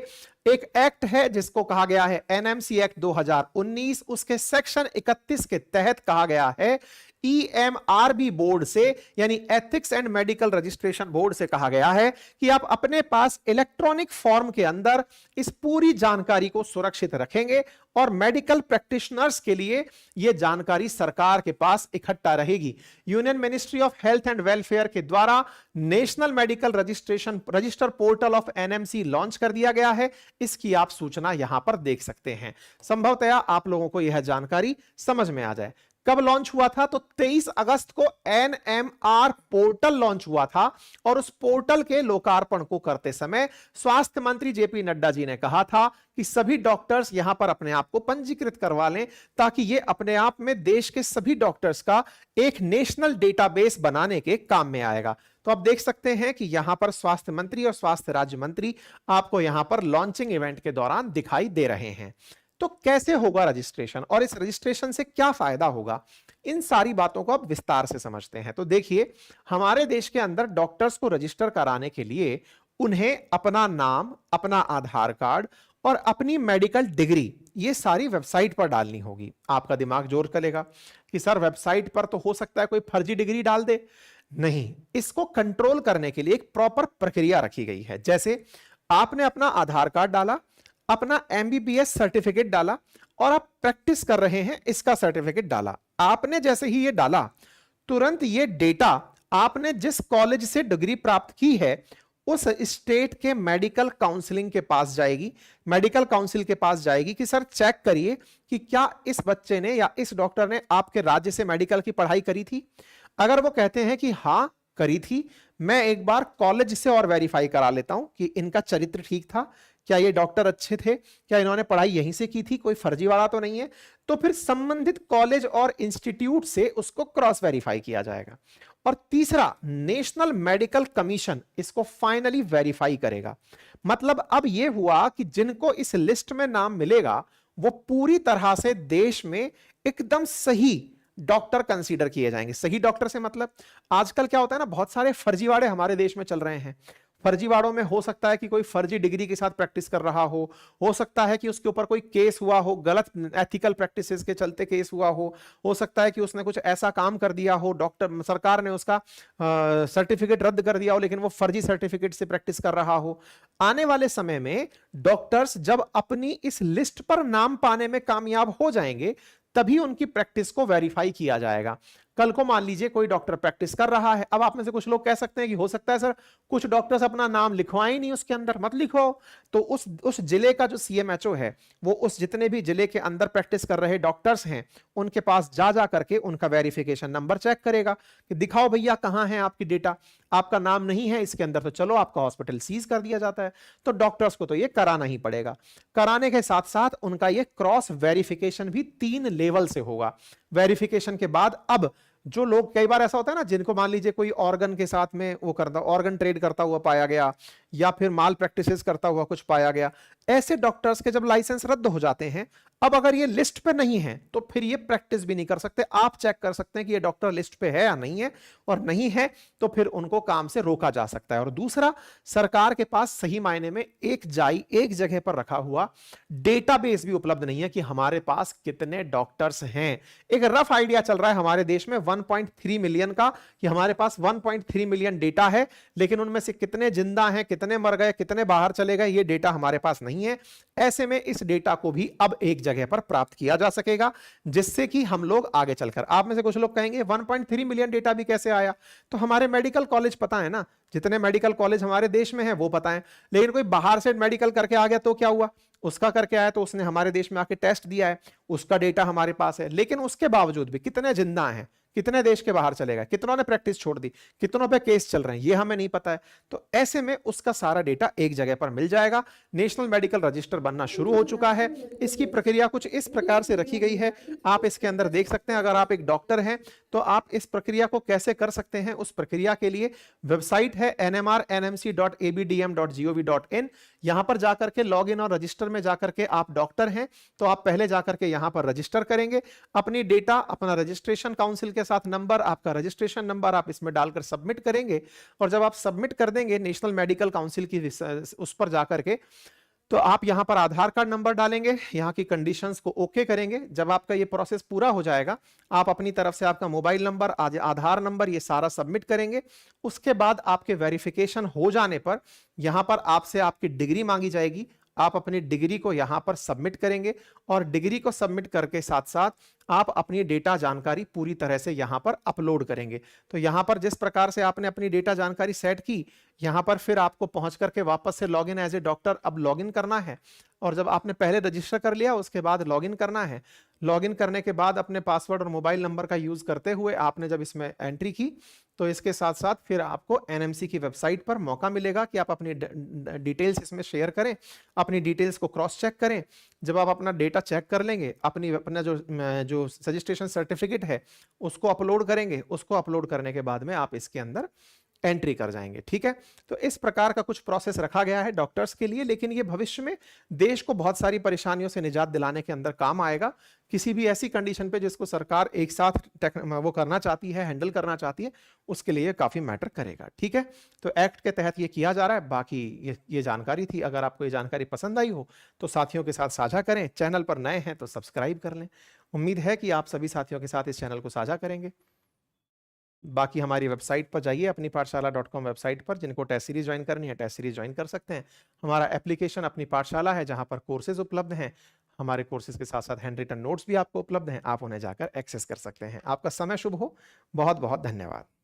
एक एक्ट है जिसको कहा गया है एनएमसी एक्ट 2019। उसके सेक्शन 31 के तहत कहा गया है ईएमआरबी बोर्ड से, यानी ethics and Medical Registration board से कहा गया है कि आप अपने पास इलेक्ट्रॉनिक फॉर्म के अंदर इस पूरी जानकारी को सुरक्षित रखेंगे और मेडिकल प्रैक्टिशनर्स के लिए यह जानकारी सरकार के पास इकट्ठा रहेगी। Union ministry of health and welfare के द्वारा national medical register portal of NMC launch कर दिया गया है। इसकी आप सूचना यहां पर देख सकते हैं। संभवतया आप लोगों को यह जानकारी समझ में आ जाए। कब लॉन्च हुआ था? तो 23 अगस्त को एनएमआर पोर्टल लॉन्च हुआ था और उस पोर्टल के लोकार्पण को करते समय स्वास्थ्य मंत्री जेपी नड्डा जी ने कहा था कि सभी डॉक्टर्स यहां पर अपने आप को पंजीकृत करवा लें, ताकि ये अपने आप में देश के सभी डॉक्टर्स का एक नेशनल डेटाबेस बनाने के काम में आएगा। तो आप देख सकते हैं कि यहां पर स्वास्थ्य मंत्री और स्वास्थ्य राज्य मंत्री आपको यहां पर लॉन्चिंग इवेंट के दौरान दिखाई दे रहे हैं। तो कैसे होगा रजिस्ट्रेशन और इस रजिस्ट्रेशन से क्या फायदा होगा, इन सारी बातों को आप विस्तार से समझते हैं। तो देखिए, हमारे देश के अंदर डॉक्टर्स को रजिस्टर कराने के लिए उन्हें अपना नाम, अपना आधार कार्ड और अपनी मेडिकल डिग्री, ये सारी वेबसाइट पर डालनी होगी। आपका दिमाग जोर करेगा कि सर वेबसाइट पर तो हो सकता है कोई फर्जी डिग्री डाल दे। नहीं, इसको कंट्रोल करने के लिए एक प्रॉपर प्रक्रिया रखी गई है। जैसे आपने अपना आधार कार्ड डाला, अपना एमबीबीएस सर्टिफिकेट डाला और आप प्रैक्टिस कर रहे हैं इसका सर्टिफिकेट डाला। आपने जैसे ही ये डाला, तुरंत ये डेटा आपने जिस कॉलेज से डिग्री प्राप्त की है उस स्टेट के मेडिकल काउंसलिंग के पास जाएगी, मेडिकल काउंसिल के पास जाएगी कि सर चेक करिए कि क्या इस बच्चे ने या इस डॉक्टर ने आपके राज्य से मेडिकल की पढ़ाई करी थी। अगर वो कहते हैं कि हां करी थी, मैं एक बार कॉलेज से और वेरीफाई करा लेता हूं कि इनका चरित्र ठीक था, क्या ये डॉक्टर अच्छे थे, क्या इन्होंने पढ़ाई यहीं से की थी, कोई फर्जीवाड़ा तो नहीं है, तो फिर संबंधित कॉलेज और इंस्टीट्यूट से उसको क्रॉस वेरीफाई किया जाएगा। और तीसरा, नेशनल मेडिकल कमीशन इसको फाइनली वेरीफाई करेगा। मतलब अब यह हुआ कि जिनको इस लिस्ट में नाम मिलेगा वो पूरी तरह से देश में एकदम सही डॉक्टर कंसीडर किए जाएंगे। सही डॉक्टर से मतलब आजकल क्या होता है ना, बहुत सारे फर्जीवाड़े हमारे देश में चल रहे हैं। फर्जीवाड़ों में हो सकता है कि कोई फर्जी डिग्री के साथ प्रैक्टिस कर रहा हो सकता है कि उसके ऊपर कोई केस हुआ हो, गलत एथिकल प्रैक्टिसेस के चलते केस हुआ हो सकता है कि उसने कुछ ऐसा काम कर दिया हो, डॉक्टर सरकार ने उसका सर्टिफिकेट रद्द कर दिया हो, लेकिन वो फर्जी सर्टिफिकेट से प्रैक्टिस कर रहा हो। आने वाले समय में डॉक्टर्स जब अपनी इस लिस्ट पर नाम पाने में कामयाब हो जाएंगे, तभी उनकी प्रैक्टिस को वेरीफाई किया जाएगा। कल को मान लीजिए कोई डॉक्टर प्रैक्टिस कर रहा है, अब आप में से कुछ लोग कह सकते हैं कि हो सकता है सर कुछ डॉक्टर्स अपना नाम लिखवाएं नहीं उसके अंदर, मत लिखो। तो उस जिले का जो सीएमएचओ है वो उस जितने भी जिले के अंदर प्रैक्टिस कर रहे डॉक्टर्स हैं उनके पास जा करके उनका वेरिफिकेशन नंबर चेक करेगा कि दिखाओ भैया कहां है आपकी डेटा, आपका नाम नहीं है इसके अंदर, तो चलो आपका हॉस्पिटल सीज कर दिया जाता है। तो डॉक्टर्स को तो ये कराना ही पड़ेगा। कराने के साथ साथ उनका ये क्रॉस वेरिफिकेशन भी 3 लेवल से होगा। वेरिफिकेशन के बाद अब जो लोग, कई बार ऐसा होता है ना, जिनको मान लीजिए कोई ऑर्गन के साथ में वो करता, ऑर्गन ट्रेड करता हुआ पाया गया, या फिर माल प्रैक्टिसेस करता हुआ कुछ पाया गया, ऐसे डॉक्टर्स के जब लाइसेंस रद्द हो जाते हैं, अब अगर ये लिस्ट पे नहीं है तो फिर ये प्रैक्टिस भी नहीं कर सकते। आप चेक कर सकते हैं कि ये डॉक्टर लिस्ट पे है या नहीं है, और नहीं है तो फिर उनको काम से रोका जा सकता है। और दूसरा, सरकार के पास सही मायने में एक जगह पर रखा हुआ डेटाबेस भी उपलब्ध नहीं है कि हमारे पास कितने डॉक्टर्स हैं। एक रफ आइडिया चल रहा है हमारे देश में 1.3 मिलियन का, कि हमारे पास 1.3 मिलियन डेटा है, लेकिन उनमें से कितने जिंदा हैं, कितने मर गए, कितने बाहर चले गए, ये डेटा हमारे पास नहीं है। ऐसे में इस डेटा को भी अब एक जगह पर प्राप्त किया जा सकेगा, जिससे कि हम लोग आगे चलकर, आप में से कुछ लोग कहेंगे 1.3 मिलियन डेटा भी कैसे आया? तो हमारे मेडिकल कॉलेज पता है ना, जितने मेडिकल कॉलेज हमारे देश में है वो पता है, लेकिन कोई बाहर से मेडिकल करके आ गया तो क्या हुआ? उसका करके आया तो उसने हमारे देश में आके टेस्ट दिया है, उसका डेटा हमारे पास है, लेकिन उसके बावजूद भी कितने जिंदा हैं, कितने देश के बाहर चले गए, कितनों ने प्रैक्टिस छोड़ दी, कितनों पे केस चल रहे हैं, ये हमें नहीं पता है। तो ऐसे में उसका सारा डेटा एक जगह पर मिल जाएगा। नेशनल मेडिकल रजिस्टर बनना शुरू हो चुका है। इसकी प्रक्रिया कुछ इस प्रकार से रखी गई है, आप इसके अंदर देख सकते हैं। अगर आप एक डॉक्टर हैं तो आप इस प्रक्रिया को कैसे कर सकते हैं, उस प्रक्रिया के लिए वेबसाइट है nmrnmc.abdm.gov.in। यहां पर जाकर के लॉग इन और रजिस्टर में जाकर के, आप डॉक्टर हैं तो आप पहले जाकर के यहां पर रजिस्टर करेंगे, अपनी डेटा, अपना रजिस्ट्रेशन काउंसिल के साथ नंबर, आपका रजिस्ट्रेशन नंबर आप इसमें डालकर सबमिट करेंगे। और जब आप सबमिट कर देंगे नेशनल मेडिकल काउंसिल की उस पर जाकर के, तो आप यहां पर आधार कार्ड नंबर डालेंगे, यहां की कंडीशंस को ओके करेंगे। जब आपका ये प्रोसेस पूरा हो जाएगा, आप अपनी तरफ से आपका मोबाइल नंबर, आधार नंबर, ये सारा सबमिट करेंगे। उसके बाद आपके वेरिफिकेशन हो जाने पर यहां पर आपसे आपकी डिग्री मांगी जाएगी, आप अपनी डिग्री को यहां पर सबमिट करेंगे, और डिग्री को सबमिट करके साथ साथ आप अपनी डेटा जानकारी पूरी तरह से यहां पर अपलोड करेंगे। तो यहां पर जिस प्रकार से आपने अपनी डेटा जानकारी सेट की, यहां पर फिर आपको पहुंच करके वापस से लॉगिन एज ए डॉक्टर अब लॉगिन करना है। और जब आपने पहले रजिस्टर कर लिया, उसके बाद लॉगिन करना है। लॉगिन करने के बाद अपने पासवर्ड और मोबाइल नंबर का यूज करते हुए आपने जब इसमें एंट्री की, तो इसके साथ साथ फिर आपको एनएमसी की वेबसाइट पर मौका मिलेगा कि आप अपनी डिटेल्स इसमें शेयर करें, अपनी डिटेल्स को क्रॉस चेक करें। जब आप अपना डेटा चेक कर लेंगे, अपना जो रजिस्ट्रेशन सर्टिफिकेट है उसको अपलोड करेंगे। उसको अपलोड करने के बाद में आप इसके अंदर एंट्री कर जाएंगे। ठीक है, तो इस प्रकार का कुछ प्रोसेस रखा गया है डॉक्टर्स के लिए, लेकिन ये भविष्य में देश को बहुत सारी परेशानियों से निजात दिलाने के अंदर काम आएगा। किसी भी ऐसी कंडीशन पे जिसको सरकार एक साथ वो करना चाहती है, हैंडल करना चाहती है, उसके लिए काफी मैटर करेगा। ठीक है, तो एक्ट के तहत ये किया जा रहा है। बाकी ये जानकारी थी। अगर आपको ये जानकारी पसंद आई हो तो साथियों के साथ साझा करें। चैनल पर नए हैं तो सब्सक्राइब कर लें। उम्मीद है कि आप सभी साथियों के साथ इस चैनल को साझा करेंगे। बाकी हमारी वेबसाइट पर जाइए, अपनी पाठशाला.com वेबसाइट पर। जिनको टेस्ट सीरीज ज्वाइन करनी है, टेस्ट सीरीज ज्वाइन कर सकते हैं। हमारा एप्लीकेशन अपनी पाठशाला है, जहां पर कोर्सेज उपलब्ध हैं। हमारे कोर्सेज के साथ साथ हैंड रिटन नोट्स भी आपको उपलब्ध हैं, आप उन्हें जाकर एक्सेस कर सकते हैं। आपका समय शुभ हो। बहुत बहुत धन्यवाद।